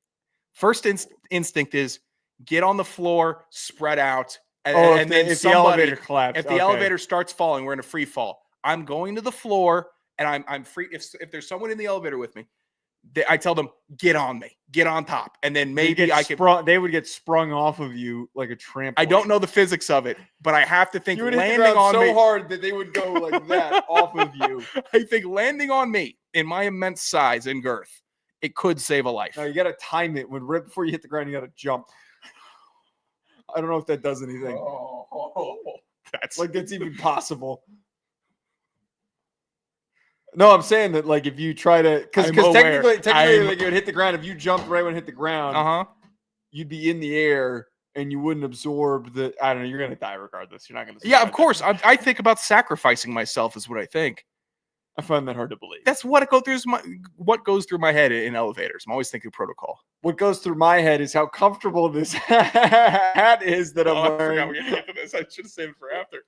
First instinct is get on the floor, spread out, and then if the elevator collapses. If the elevator starts falling, we're in a free fall. I'm going to the floor, and I'm free. If there's someone in the elevator with me, I tell them, get on me, get on top, and then maybe I can. They would get sprung off of you like a trampoline. I don't know the physics of it, but I have to think you would landing hit the ground on so me hard that they would go like that off of you. I think landing on me in my immense size and girth, it could save a life. No, you got to time it. Right before you hit the ground, you got to jump. I don't know if that does anything. That's even possible. No, I'm saying that if you try to, because technically you would hit the ground. If you jumped right when it hit the ground, you'd be in the air and you wouldn't absorb the. I don't know. You're gonna die regardless. You're not gonna. Yeah, of course. I think about sacrificing myself is what I think. I find that hard to believe. That's what goes through my head in elevators. I'm always thinking protocol. What goes through my head is how comfortable this hat is that I'm wearing. I forgot we're gonna get to this. I should have saved it for after.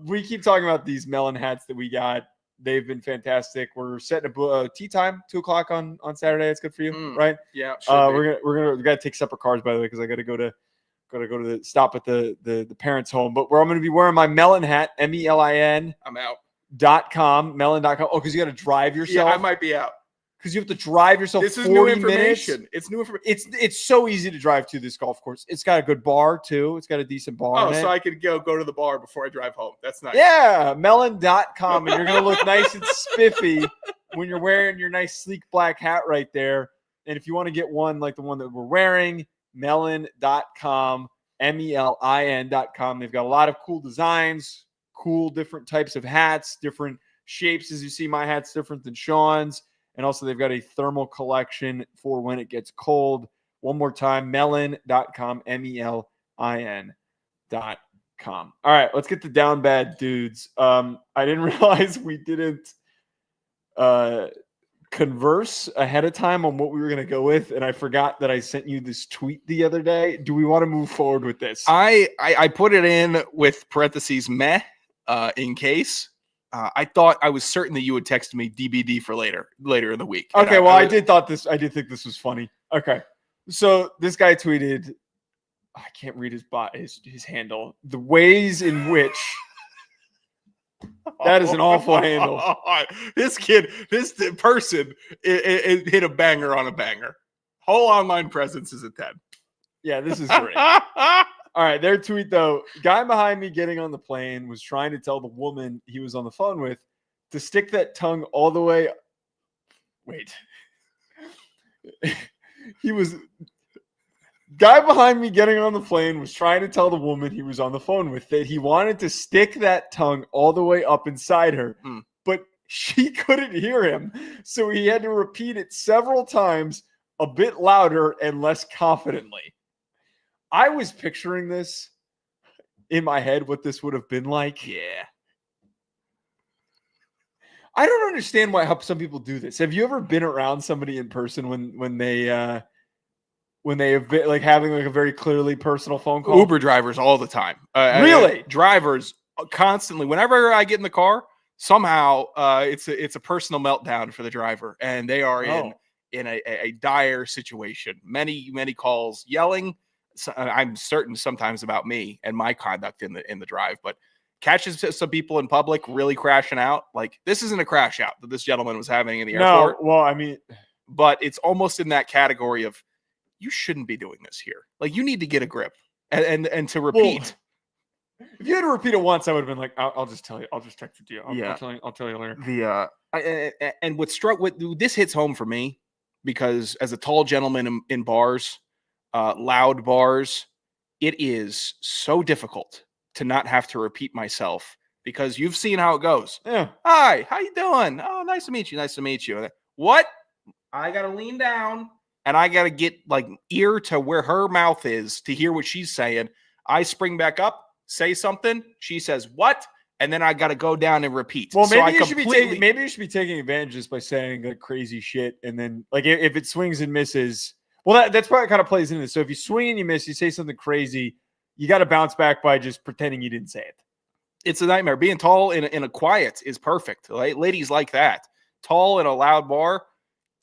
We keep talking about these melon hats that we got. They've been fantastic. We're setting a tea time, 2:00 on Saturday. That's good for you, right? Yeah. We gotta take separate cars, by the way, because I gotta go to the stop at the parents' home. But I'm gonna be wearing my melon hat, MELIN. I'm out. .com, melon.com. Oh, because you got to drive yourself. Yeah, I might be out. Because you have to drive yourself. This is 40 new information. Minutes. It's new information. It's so easy to drive to this golf course. It's got a good bar too. It's got a decent bar. Oh, so I could go to the bar before I drive home. That's nice. Yeah, melon.com, and you're gonna look nice and spiffy when you're wearing your nice sleek black hat right there. And if you want to get one like the one that we're wearing, melon.com, MELIN.com. They've got a lot of cool designs, cool different types of hats, different shapes. As you see, my hat's different than Sean's. And also they've got a thermal collection for when it gets cold. One more time, melin.com, melin.com. All right, let's get the down bad dudes. I didn't realize we didn't converse ahead of time on what we were going to go with, and I forgot that I sent you this tweet the other day. Do we want to move forward with this? I put it in with parentheses meh in case. I thought I was certain that you would text me DBD for later in the week. Okay, well, I did think this was funny. Okay, so this guy tweeted, I can't read his handle. The ways in which that is an awful handle. This person, it hit a banger on a banger. Whole online presence is a 10. Yeah, this is great. All right, their tweet, though. Guy behind me getting on the plane was trying to tell the woman he was on the phone with to stick that tongue all the way. Wait. Guy behind me getting on the plane was trying to tell the woman he was on the phone with that he wanted to stick that tongue all the way up inside her, but she couldn't hear him. So he had to repeat it several times, a bit louder and less confidently. I was picturing this in my head, what this would have been like. Yeah. I don't understand how some people do this. Have you ever been around somebody in person when they have been, like, having like a very clearly personal phone call? Uber drivers all the time. Really? Drivers constantly. Whenever I get in the car, somehow it's a personal meltdown for the driver, and they are in a dire situation. Many calls, yelling. I'm certain sometimes about me and my conduct in the drive, but catches some people in public really crashing out. Like, this isn't a crash out that this gentleman was having in the airport. No, well, I mean, but it's almost in that category of, you shouldn't be doing this here. Like, you need to get a grip and to repeat. Well, if you had to repeat it once, I would have been like, I'll just tell you. I'll just text it to you. I'll tell you later. And what struck with this hits home for me, because as a tall gentleman in bars, loud bars, it is so difficult to not have to repeat myself, because you've seen how it goes. Yeah. Hi, how you doing? Oh, nice to meet you. Nice to meet you. What? I got to lean down and I got to get like ear to where her mouth is to hear what she's saying. I spring back up, say something. She says, what? And then I got to go down and repeat. Well, maybe you should be taking advantage just by saying like crazy shit. And then like, if it swings and misses, well, that's probably kind of plays into this. So if you swing and you miss, you say something crazy, you got to bounce back by just pretending you didn't say it. It's a nightmare. Being tall in a quiet is perfect. Right? Ladies like that. Tall in a loud bar,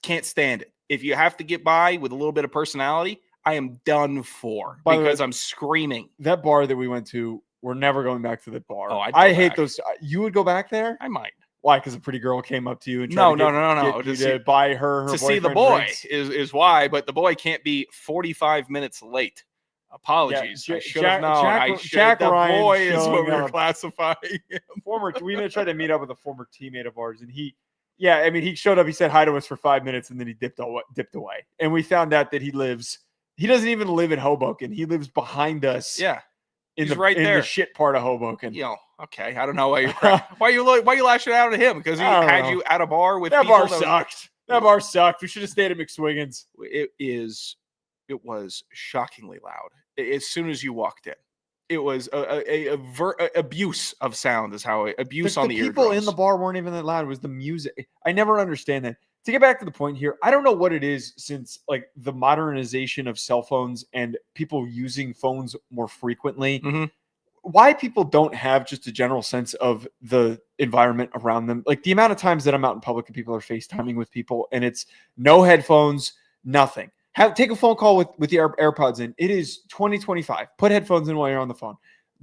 can't stand it. If you have to get by with a little bit of personality, I am done for, because I'm screaming. That bar that we went to, we're never going back to that bar. Oh, I hate those. You would go back there? I might. Why? Because a pretty girl came up to you and tried to get you to buy her to see the boy is why, but the boy can't be 45 minutes late. Apologies. Yeah, I should have known. Jack the Ryan boy is what we were up. classifying. We tried to meet up with a former teammate of ours, and he showed up. He said hi to us for 5 minutes, and then he dipped away. And we found out that he doesn't even live in Hoboken. He lives behind us. Yeah. In the shit part of Hoboken. Okay. I don't know why you're crying. why you lashing out at him? Because he had you at a bar with that people bar sucked. That bar sucked. We should have stayed at McSwiggin's. It was shockingly loud. As soon as you walked in, it was a abuse of sound. Is how abuse on the eardrums. People in the bar weren't even that loud. It was the music. I never understand that. To get back to the point here, I don't know what it is since like the modernization of cell phones and people using phones more frequently. Mm-hmm. Why people don't have just a general sense of the environment around them. Like the amount of times that I'm out in public and people are FaceTiming with people and it's no headphones, nothing. Take a phone call with the AirPods in. It is 2025. Put headphones in while you're on the phone.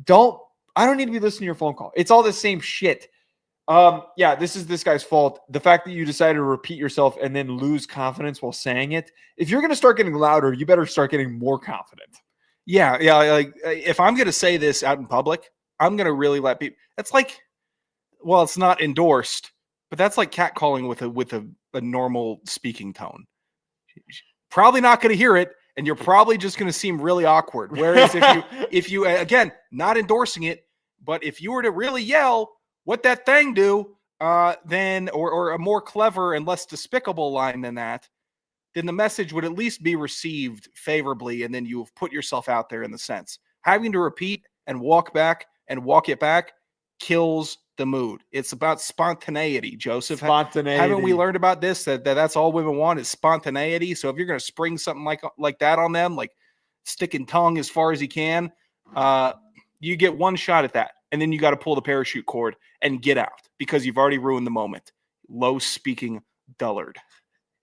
I don't need to be listening to your phone call. It's all the same shit. This is this guy's fault. The fact that you decided to repeat yourself and then lose confidence while saying it. If you're going to start getting louder, you better start getting more confident. Yeah. Like if I'm going to say this out in public, I'm going to really let people. It's like, well, it's not endorsed, but that's like catcalling with a normal speaking tone. Probably not going to hear it, and you're probably just going to seem really awkward. Whereas if you again, not endorsing it, but if you were to really yell, what that thing do? then or a more clever and less despicable line than that, then the message would at least be received favorably, and then you've put yourself out there in the sense. Having to repeat and walk it back kills the mood. It's about spontaneity, Joseph. Spontaneity. Haven't we learned about this? That's all women want is spontaneity. So if you're going to spring something like that on them, like sticking tongue as far as you can, you get one shot at that. And then you got to pull the parachute cord and get out because you've already ruined the moment. Low speaking dullard.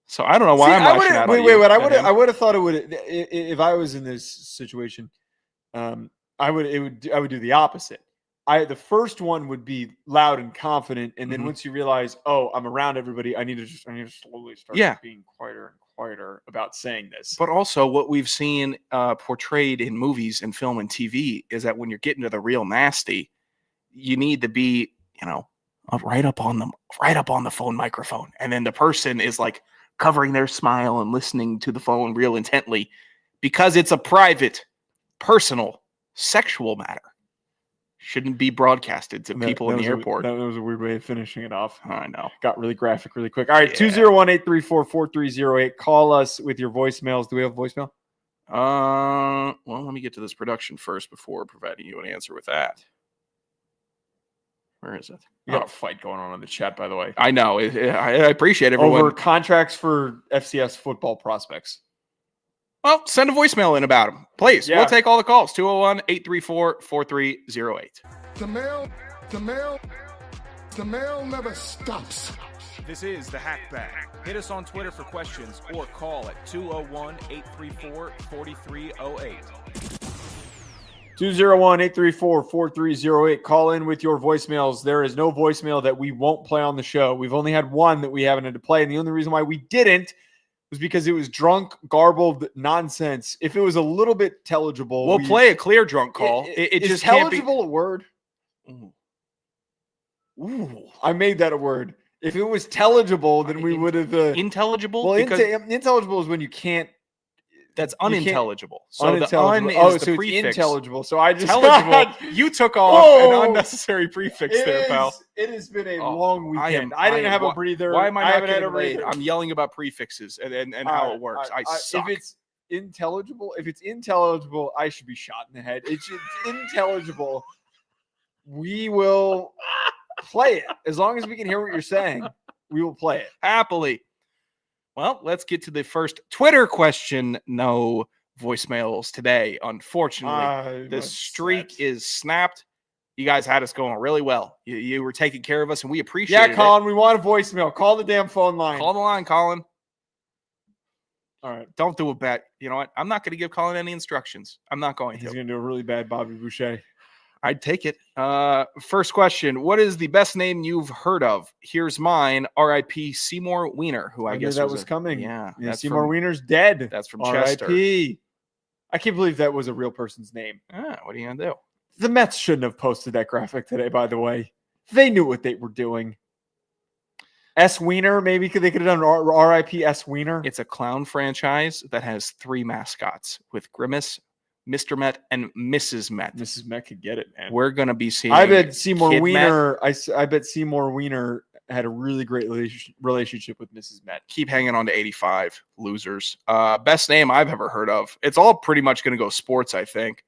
So I don't know why I'm lashing out on you. I would have thought it would if I was in this situation. I would do the opposite. The first one would be loud and confident, and then once you realize, oh, I'm around everybody, I need to slowly start being quieter and quieter about saying this. But also, what we've seen portrayed in movies and film and TV is that when you're getting to the real nasty, you need to be, right up on the phone microphone, and then the person is like covering their smile and listening to the phone real intently because it's a private, personal, sexual matter. Shouldn't be broadcasted to people in the airport. That was a weird way of finishing it off. I know. Got really graphic really quick. All right, 201-834-4308. Call us with your voicemails. Do we have a voicemail? Well, let me get to this production first before providing you an answer with that. Where is it? We got a fight going on in the chat, by the way. I know. I appreciate everyone. Over contracts for FCS football prospects. Well, send a voicemail in about them. Please. Yeah. We'll take all the calls. 201-834-4308. The mail never stops. This is the Hack Bag. Hit us on Twitter for questions or call at 201-834-4308. 201-834-4308. Call in with your voicemails. There is no voicemail that we won't play on the show. We've only had one that we haven't had to play, and the only reason why we didn't was because it was drunk, garbled nonsense. If it was a little bit intelligible, we'll play a clear drunk call. It just can't be intelligible. A word. Ooh, I made that a word. If it was intelligible, then we would have intelligible. Well, intelligible is when you can't. That's unintelligible. So unintelligible. The un is the so prefix. It's intelligible. So I just you took off an unnecessary prefix there, pal. It has been a long weekend. I didn't have a breather. Why am I not having a breather? I'm yelling about prefixes and how it works. I suck. If it's intelligible, I should be shot in the head. It's intelligible. We will play it as long as we can hear what you're saying. We will play it happily. Well, let's get to the first Twitter question. No voicemails today. Unfortunately, the streak is snapped. You guys had us going really well. You were taking care of us, and we appreciate it. Yeah, Colin, we want a voicemail. Call the damn phone line. Call the line, Colin. All right. Don't do a bet. You know what? I'm not going to give Colin any instructions. I'm not going to. He's going to do a really bad Bobby Boucher. I'd take it. First question. What is the best name you've heard of? Here's mine. R.I.P. Seymour Wiener, who I guess that was coming. Yeah. Seymour Wiener's dead. That's from Chester. R.I.P. I can't believe that was a real person's name. What are you going to do? The Mets shouldn't have posted that graphic today, by the way. They knew what they were doing. S. Wiener, maybe they could have done R.I.P. S. Wiener. It's a clown franchise that has 3 mascots with Grimace, Mr. Met, and Mrs. Met. Mrs. Met could get it, man. We're going to be seeing. I bet Seymour Wiener. I bet Seymour Wiener had a really great relationship with Mrs. Met. Keep hanging on to 85 losers. Best name I've ever heard of. It's all pretty much going to go sports, I think.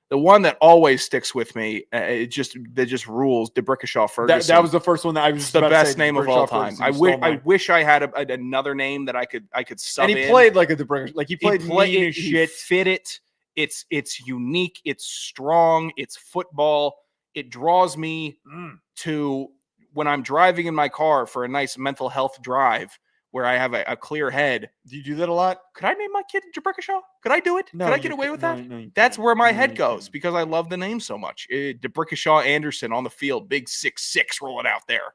The one that always sticks with me, that just rules. DeBrickashaw Ferguson. That was the first one that I was. It's the best name of all time. I wish I had another name that I could sub in. And he played like a DeBrickashaw. Like he played mean as shit. Fit it. It's unique. It's strong. It's football. It draws me to when I'm driving in my car for a nice mental health drive where I have a clear head. Do you do that a lot? Could I name my kid DeBrickashaw? Could I do it? No, could I get away with that? No, that's where my head goes because I love the name so much. DeBrickashaw Anderson on the field, big 6'6" rolling out there.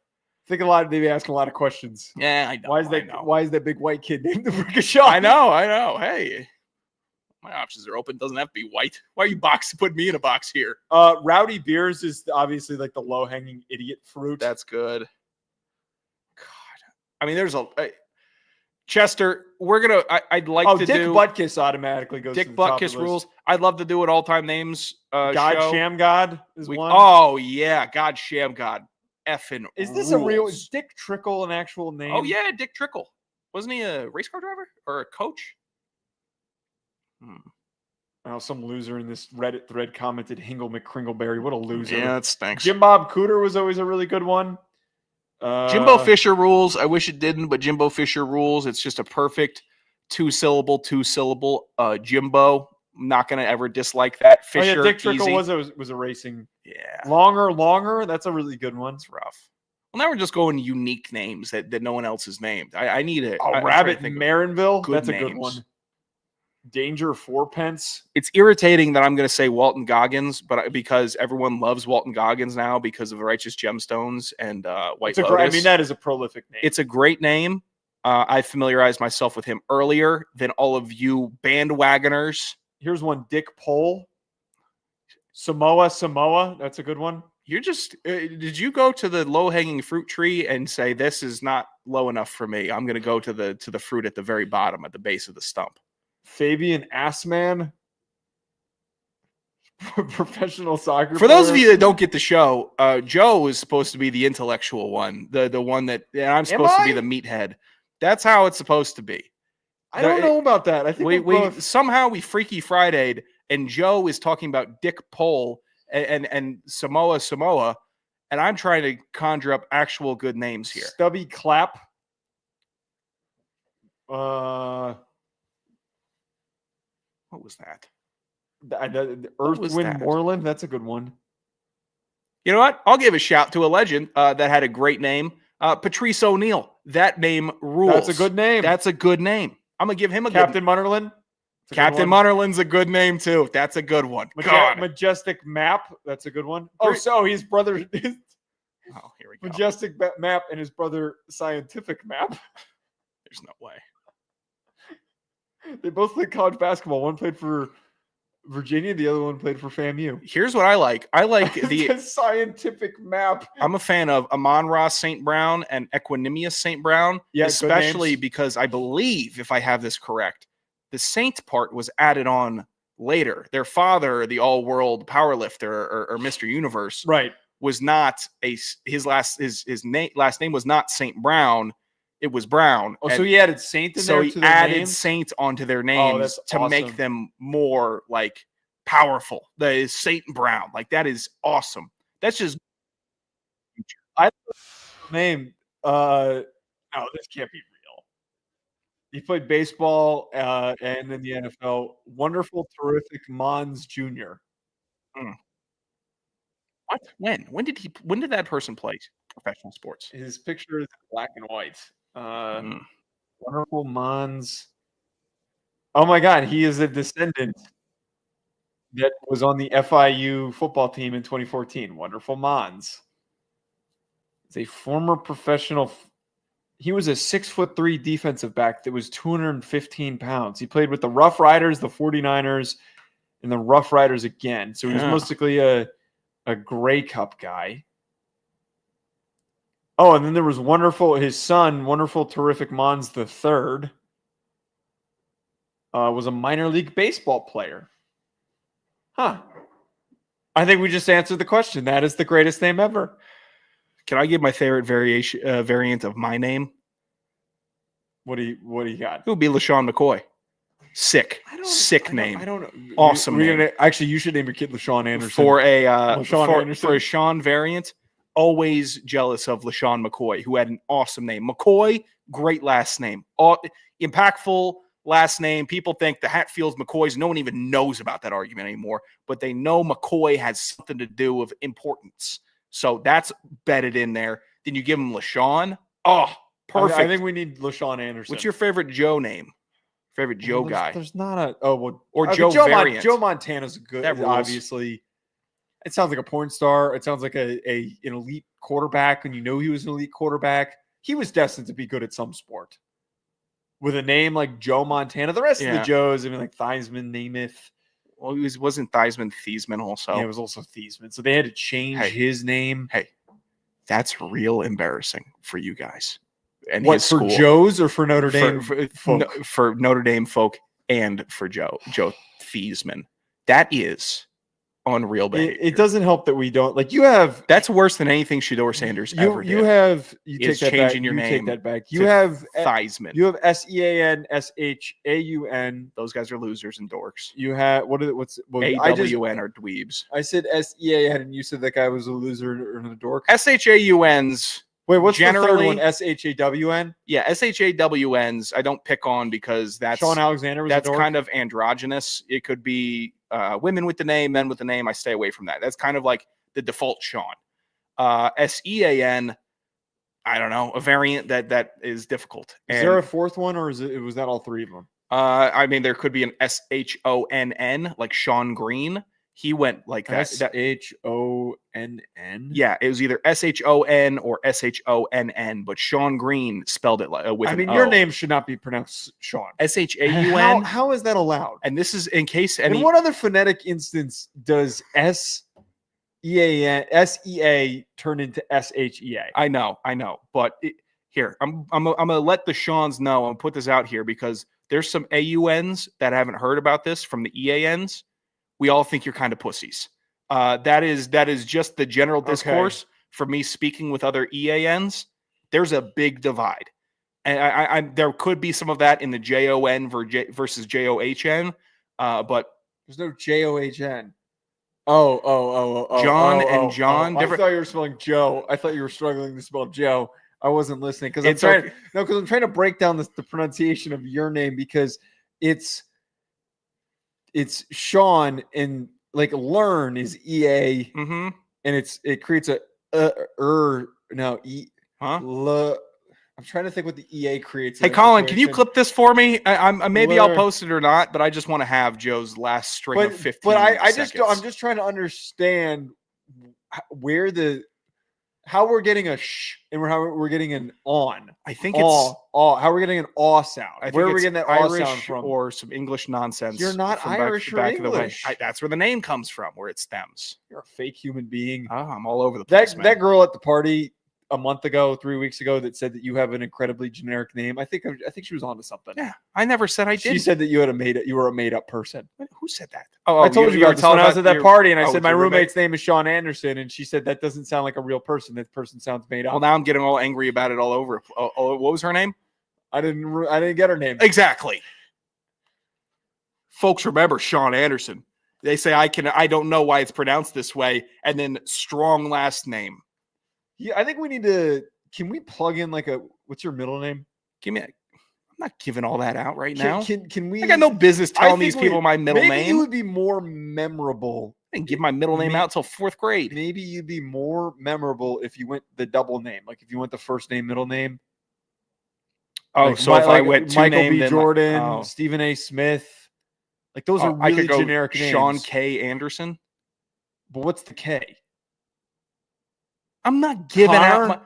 I think maybe asking a lot of questions. Yeah, I know. Why is that big white kid named DeBrickashaw? I know. Hey. My options are open. Doesn't have to be white. Why are you putting me in a box here? Rowdy Beers is obviously like the low-hanging idiot fruit. That's good. God. I mean, there's Chester, I'd like to Dick do. Butkus automatically goes Dick to the top Butkus of the rules. I'd love to do an all-time names God show. Sham God is one. Oh, yeah. God Sham God. effing Is this a real? rules. Is Dick Trickle an actual name? Oh yeah, Dick Trickle. Wasn't he a race car driver or a coach? Oh, some loser in this Reddit thread commented Hingle McCringleberry. What a loser. Yeah, that stinks. Jim Bob Cooter was always a really good one. Jimbo Fisher rules. I wish it didn't, but Jimbo Fisher rules. It's just a perfect two-syllable. Jimbo. I'm not going to ever dislike that. Oh, yeah, Fisher, Dick Trickle easy. was a racing. Yeah. Longer. That's a really good one. It's rough. Well, now we're just going unique names that no one else has named. I need it. Oh, Rabbit Marinville. That's a good names. one. Danger Fourpence. It's irritating that I'm going to say Walton Goggins, but because everyone loves Walton Goggins now because of the Righteous Gemstones and White Lotus. I mean, that is a prolific name. It's a great name. I familiarized myself with him earlier than all of you bandwagoners. Here's one, Dick Pole. Samoa. That's a good one. You're just did you go to the low-hanging fruit tree and say this is not low enough for me? I'm going to go to the fruit at the very bottom, at the base of the stump. Fabian Assman. Professional soccer For those of player. you that don't get the show, Joe is supposed to be the intellectual one, the one that I'm supposed to be the meathead. That's how it's supposed to be. I don't know about that. I think we somehow we Freaky Friday'd, and Joe is talking about Dick Pole and Samoa, and I'm trying to conjure up actual good names here. Stubby Clapp. What was that? Earthwind Moreland. That's a good one. You know what? I'll give a shout to a legend that had a great name. Patrice O'Neill. That name rules. That's a good name. That's a good name. I'm going to give him a Captain good Munnerlyn. Captain Munnerlyn's a good name, too. That's a good one. Majestic Map. That's a good one. Oh, so his brother... Oh, here we go. Majestic Map and his brother Scientific Map. There's no way. They both played college basketball. One played for Virginia. The other one played for FAMU. Here's what I like. I like the Scientific Map. I'm a fan of Amon-Ra St. Brown and Equanimous St. Brown, especially because I believe, if I have this correct, the Saint part was added on later. Their father, the all-world powerlifter or Mr. Universe, right, was not his last name was not St. Brown. It was Brown. Oh, so he added Saint in there. So he added Saint onto their names to make them more like powerful. The Saint Brown, like that is awesome. That's just I name. No, this can't be real. He played baseball and in the NFL. Wonderful, terrific Mons Jr. What? When did that person play professional sports? His picture is black and white. Wonderful Mons. Oh my God, he is a descendant that was on the FIU football team in 2014. Wonderful Mons. He's a former professional. He was a 6'3" defensive back that was 215 pounds. He played with the Rough Riders, the 49ers, and the Rough Riders again. So he was mostly a Grey Cup guy. Oh, and then there was his son, wonderful, terrific Mons III, was a minor league baseball player. Huh. I think we just answered the question. That is the greatest name ever. Can I give my favorite variant of my name? What do you got? It would be LaShawn McCoy. Sick name. I don't know. Awesome name. Actually, you should name your kid LaShawn Anderson. For a Sean variant. Always jealous of LaShawn McCoy, who had an awesome name. McCoy, great last name. Impactful last name. People think the Hatfields McCoys. No one even knows about that argument anymore, but they know McCoy has something to do with importance. So that's bedded in there. Then you give him LaShawn. Oh, perfect. I think we need LaShawn Anderson. What's your favorite Joe name? Favorite Joe guy? There's not a Joe variant. Joe Montana's good. That rules. Obviously. It sounds like a porn star. It sounds like an elite quarterback, and you know he was an elite quarterback. He was destined to be good at some sport. With a name like Joe Montana, the rest of the Joes, I mean, like Theismann, Namath. Well, wasn't Theismann Thiesman also? Yeah, it was also Thiesmann. So they had to change his name. Hey, that's real embarrassing for you guys. And what, his for school. Joe's or for Notre Dame folk? For Notre Dame folk and for Joe Thiesman. That is unreal behavior. It doesn't help that we don't like. You have That's worse than anything Shedeur Sanders ever did. You is take that changing back. your You name. take that back. to You have Theismann. You have SEAN, SHAUN. Those guys are losers and dorks. You have what's AWN are dweebs. I said SEAN, and you said that guy was a loser and a dork. SHAUNs. Wait, what's generally, the third one? SHAWN. Yeah, SHAWNs. I don't pick on because that's Sean Alexander. That's kind of androgynous. It could be women with the name, men with the name. I stay away from that. That's kind of like the default Sean. SEAN. I don't know, a variant that is difficult. Is there a fourth one, or was that all three of them? I mean, there could be an SHONN, like Sean Green. He went like that. SHONN. Yeah, it was either SHON or SHONN, but Sean Green spelled it with. I mean, an your O. name should not be pronounced Sean. SHAUN. How is that allowed? And this is in case any. In what other phonetic instance does SEA turn into SHEA? I know, but here I'm gonna let the Seans know. I'm gonna put this out here because there's some AUNs that haven't heard about this from the EANs. We all think you're kind of pussies. That is just the general discourse from me speaking with other EANs. There's a big divide, and I there could be some of that in the JON versus JOHN, but there's no JOHN. Oh. John and John. I thought you were spelling Joe. I thought you were struggling to spell Joe. I wasn't listening because I'm trying to break down the pronunciation of your name because it's Sean and like learn is EA and it creates a I'm trying to think what the EA creates. Hey, Colin, can you clip this for me? Maybe I'll post it or not, but I just want to have Joe's last string of 15 But I'm just trying to understand how we're getting a sh and how we're getting an on. I think it's how we're getting an aw sound. Where are we getting that Irish aw sound from? Or some English nonsense. You're not Irish or English. That's where the name comes from, where it stems. You're a fake human being. Oh, I'm all over the place. That girl at the party a month ago, 3 weeks ago, that said that you have an incredibly generic name. I think she was onto something. Yeah, I never said I did. She said that you were a made up person. Who said that? I told you about this when I was at that party, and I said my roommate's roommate? name is Sean Anderson, and she said that doesn't sound like a real person. That person sounds made up. Well, now I'm getting all angry about it all over. What was her name? I didn't get her name. Exactly. Folks remember Sean Anderson. They say I don't know why it's pronounced this way, and then strong last name. Yeah, I think we need to. Can we plug in what's your middle name? I'm not giving all that out right now. Can we? I got no business telling these people my middle name. Maybe you would be more memorable. I didn't give my middle name out till 4th grade. Maybe you'd be more memorable if you went the double name, like if you went the first name, middle name. Oh, so if I went Michael B. Jordan, Stephen A. Smith, like those are really generic names. Sean K. Anderson. But what's the K? I'm not giving out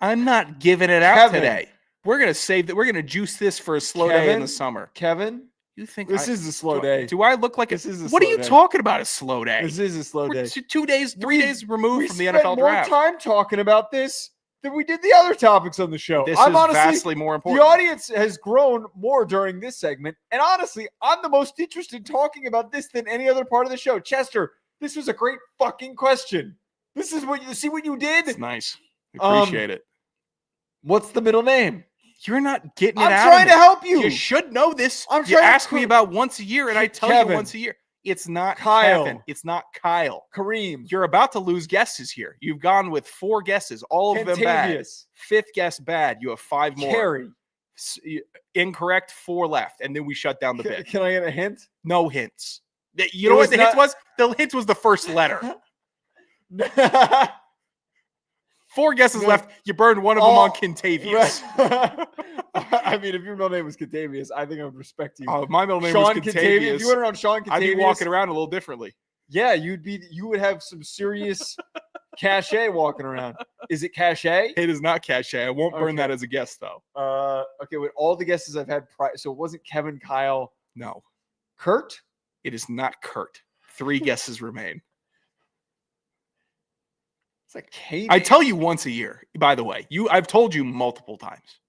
Kevin. today. We're gonna save that. We're gonna juice this for a slow day in the summer. Kevin, you think this is a slow day? Do I look like this is a what slow are you day. talking about? A slow day? This is a slow day. 2 days, 3 days removed from the spent NFL draft. More time talking about this than we did the other topics on the show. This I'm is honestly, vastly more important. The audience has grown more during this segment, and honestly, I'm the most interested in talking about this than any other part of the show. Chester, this was a great fucking question. This is what you did. It's nice. Appreciate it. What's the middle name? You're not getting it I'm out. I'm trying to help you. You should know this. I'm you trying ask me about once a year, and I tell Kevin. you once a year. It's not Kyle. Kevin. It's not Kyle. Kareem. You're about to lose guesses here. You've gone with 4 guesses, all of them bad. Kentavious. 5th guess bad. You have 5 more. Carey. Incorrect, 4 left, and then we shut down the bid. Can I get a hint? No hints. You know what the hint was? The hint was the first letter. 4 guesses left. You burned one of them on Kentavious. I mean, if your middle name was Kentavious, I think I would respect you. Oh, my middle name Sean was Kentavious. If you went around Sean Kentavious, I'd be walking around a little differently. Yeah, you would have some serious cachet walking around. Is it cachet? It is not cachet. I won't burn that as a guess, though. Okay, with all the guesses I've had, so it wasn't Kevin, Kyle. No. Kurt? It is not Kurt. 3 guesses remain. It's like Cade. I tell you once a year, by the way. I've told you multiple times.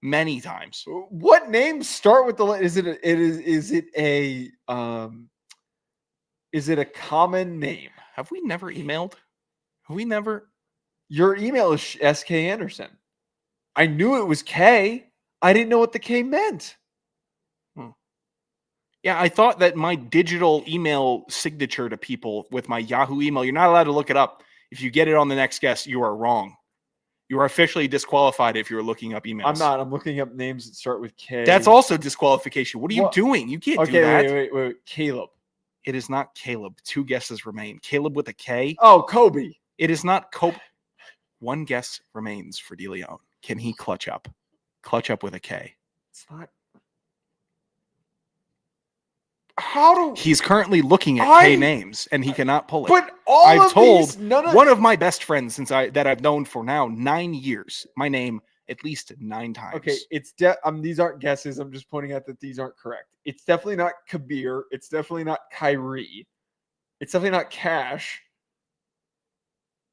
Many times. What names start with the is it a Is it a common name? Have we never emailed? Have we never? Your email is SK Anderson. I knew it was K. I didn't know what the K meant. Yeah, I thought that my digital email signature to people with my Yahoo email, you're not allowed to look it up. If you get it on the next guest, you are wrong. You are officially disqualified if you're looking up emails. I'm not. I'm looking up names that start with K. That's also disqualification. What are you doing? You can't do that. Wait. Caleb. It is not Caleb. 2 guesses remain. Caleb with a K. Oh, Kobe. It is not Kobe. 1 guess remains for DeLeone. Can he clutch up? Clutch up with a K. It's not. He's currently looking at K names and he cannot pull it. But I've told one of my best friends that I've known for now 9 years my name at least 9 times. Okay, it's these aren't guesses. I'm just pointing out that these aren't correct. It's definitely not Kabir. It's definitely not Kyrie. It's definitely not Cash.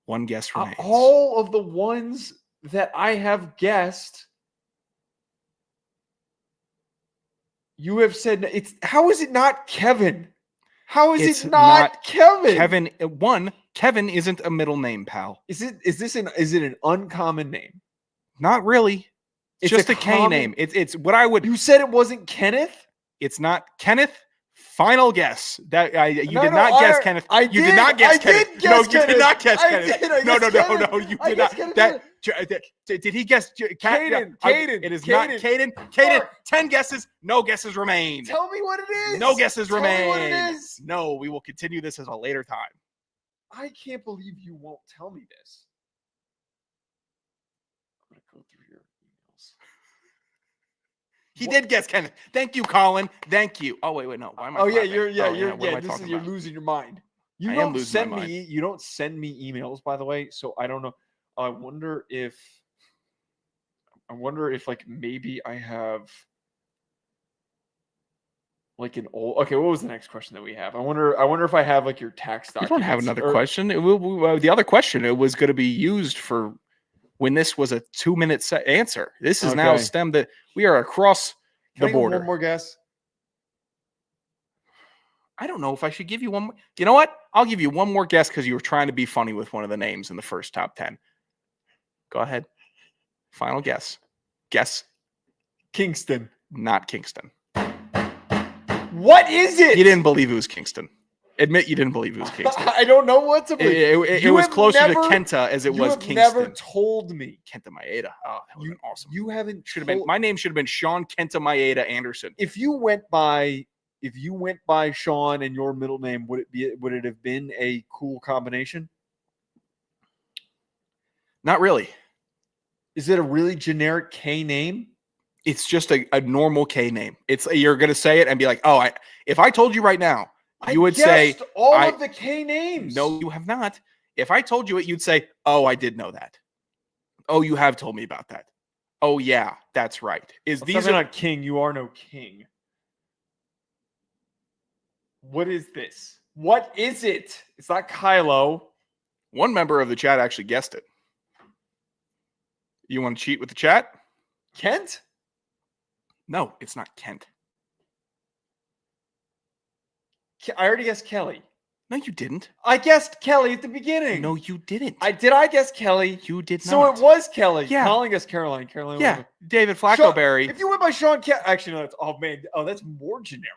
1 guess remains. All of the ones that I have guessed, you have said it's. How is it not Kevin? How is it not Kevin? Kevin isn't a middle name, pal. Is it an uncommon name? Not really. It's just a K name. It's what I would. You said it wasn't Kenneth? It's not Kenneth. Final guess. That you did not guess Kenneth. You did not guess Kenneth. No, you did not guess Kenneth. No, you did not. Did he guess Caden? It is not Caden. Caden, 10 guesses. No guesses remain. Tell me what it is. No guesses remain. Tell me what it is. No, we will continue this at a later time. I can't believe you won't tell me this. I'm going to go through your emails. He did guess Kenneth. Thank you, Colin. Thank you. Oh, wait, no. Why am I you're losing your mind. You don't send me emails, by the way, so I don't know. I wonder if like maybe I have like an old. Okay, what was the next question that we have? I wonder if I have like your tax documents. You don't have another question. The other question, it was going to be used for when this was a 2-minute answer. This is now stemmed that we are across the border. One more guess. I don't know if I should give you one more. You know what? I'll give you one more guess because you were trying to be funny with one of the names in the first top 10. Go ahead. Final guess. Guess. Kingston. Not Kingston. What is it? You didn't believe it was Kingston. Admit you didn't believe it was Kingston. I don't know what to believe. It was closer to Kenta as it was Kingston. You have never told me. Kenta Maeda. Oh, that would have been awesome. You haven't. My name should have been Sean Kenta Maeda Anderson. If you went by Sean and your middle name, would it have been a cool combination? Not really. Is it a really generic K name? It's just a normal K name. You're gonna say it and be like, oh, if I told you right now, you would say all of the K names. No, you have not. If I told you it, you'd say, oh, I did know that. Oh, you have told me about that. Oh, yeah, that's right. These are not King. You are no king. What is this? What is it? It's not Kylo. One member of the chat actually guessed it. You want to cheat with the chat? Kent? No, it's not Kent. I already guessed Kelly. No, you didn't. I guessed Kelly at the beginning. No, you didn't. I guess Kelly? You did not. So it was Kelly. Yeah. Colin guessed Caroline. Yeah. David Flaccoberry. If you went by Sean Kelly, actually, no, that's more generic.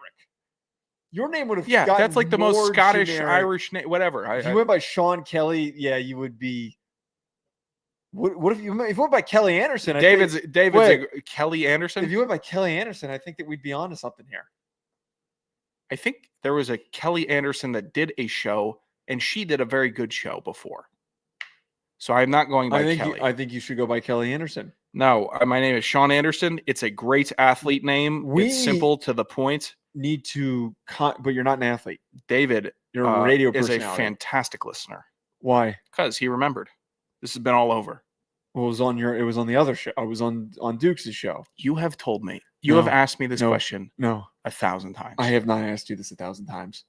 Your name would have that's like the most Scottish, generic. Irish name, whatever. If you went by Sean Kelly, yeah, you would be. What if you went by Kelly Anderson? David's Kelly Anderson. If you went by Kelly Anderson, I think that we'd be on to something here. I think there was a Kelly Anderson that did a show, and she did a very good show before. So I'm not going by Kelly. I think you should go by Kelly Anderson. No, my name is Sean Anderson. It's a great athlete name. It's simple to the point. But you're not an athlete. David, you're a radio is personality. a fantastic listener. Why? Because he remembered. This has been all over. Well, it was on the other show. I was on Dukes' show. You have told me. You have asked me this question. No. 1,000 times. I have not asked you this 1,000 times.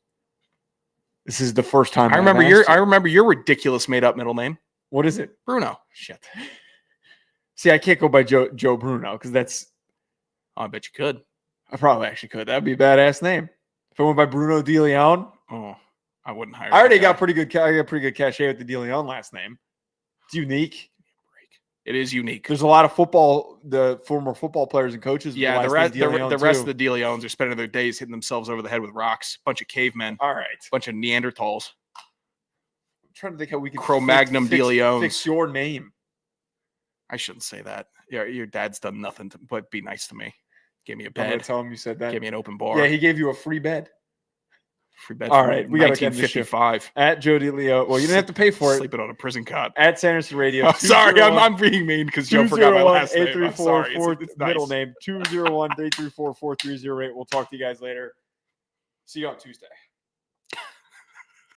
This is the first time. I remember your ridiculous made up middle name. What is it? Bruno. Shit. See, I can't go by Joe Bruno because that's. Oh, I bet you could. I probably actually could. That'd be a badass name. If I went by Bruno DeLeone. Oh. I wouldn't hire. I already that guy. got pretty good. I got pretty good cachet with the DeLeone last name. It's unique. It is unique. There's a lot of the former football players and coaches. With Yeah, the rest DeLeone of the DeLeones are spending their days hitting themselves over the head with rocks. Bunch of cavemen. All right. Bunch of Neanderthals. I'm trying to think how we can Cro-Magnon DeLeones. fix your name. I shouldn't say that. Yeah, your dad's done nothing but be nice to me. Gave me a I'm going bed. to tell him you said that. Gave me an open bar. Yeah, he gave you a free bed. Free bed. All from right, we got to get this 1955. At Joe DeLeone. Well, you didn't have to pay for it. Sleeping on a prison cot. At Sanderson Radio. Oh, sorry, I'm being mean because Joe forgot my last name. I'm sorry. It's Middle nice. name 201-334-4308. We'll talk to you guys later. See you on Tuesday.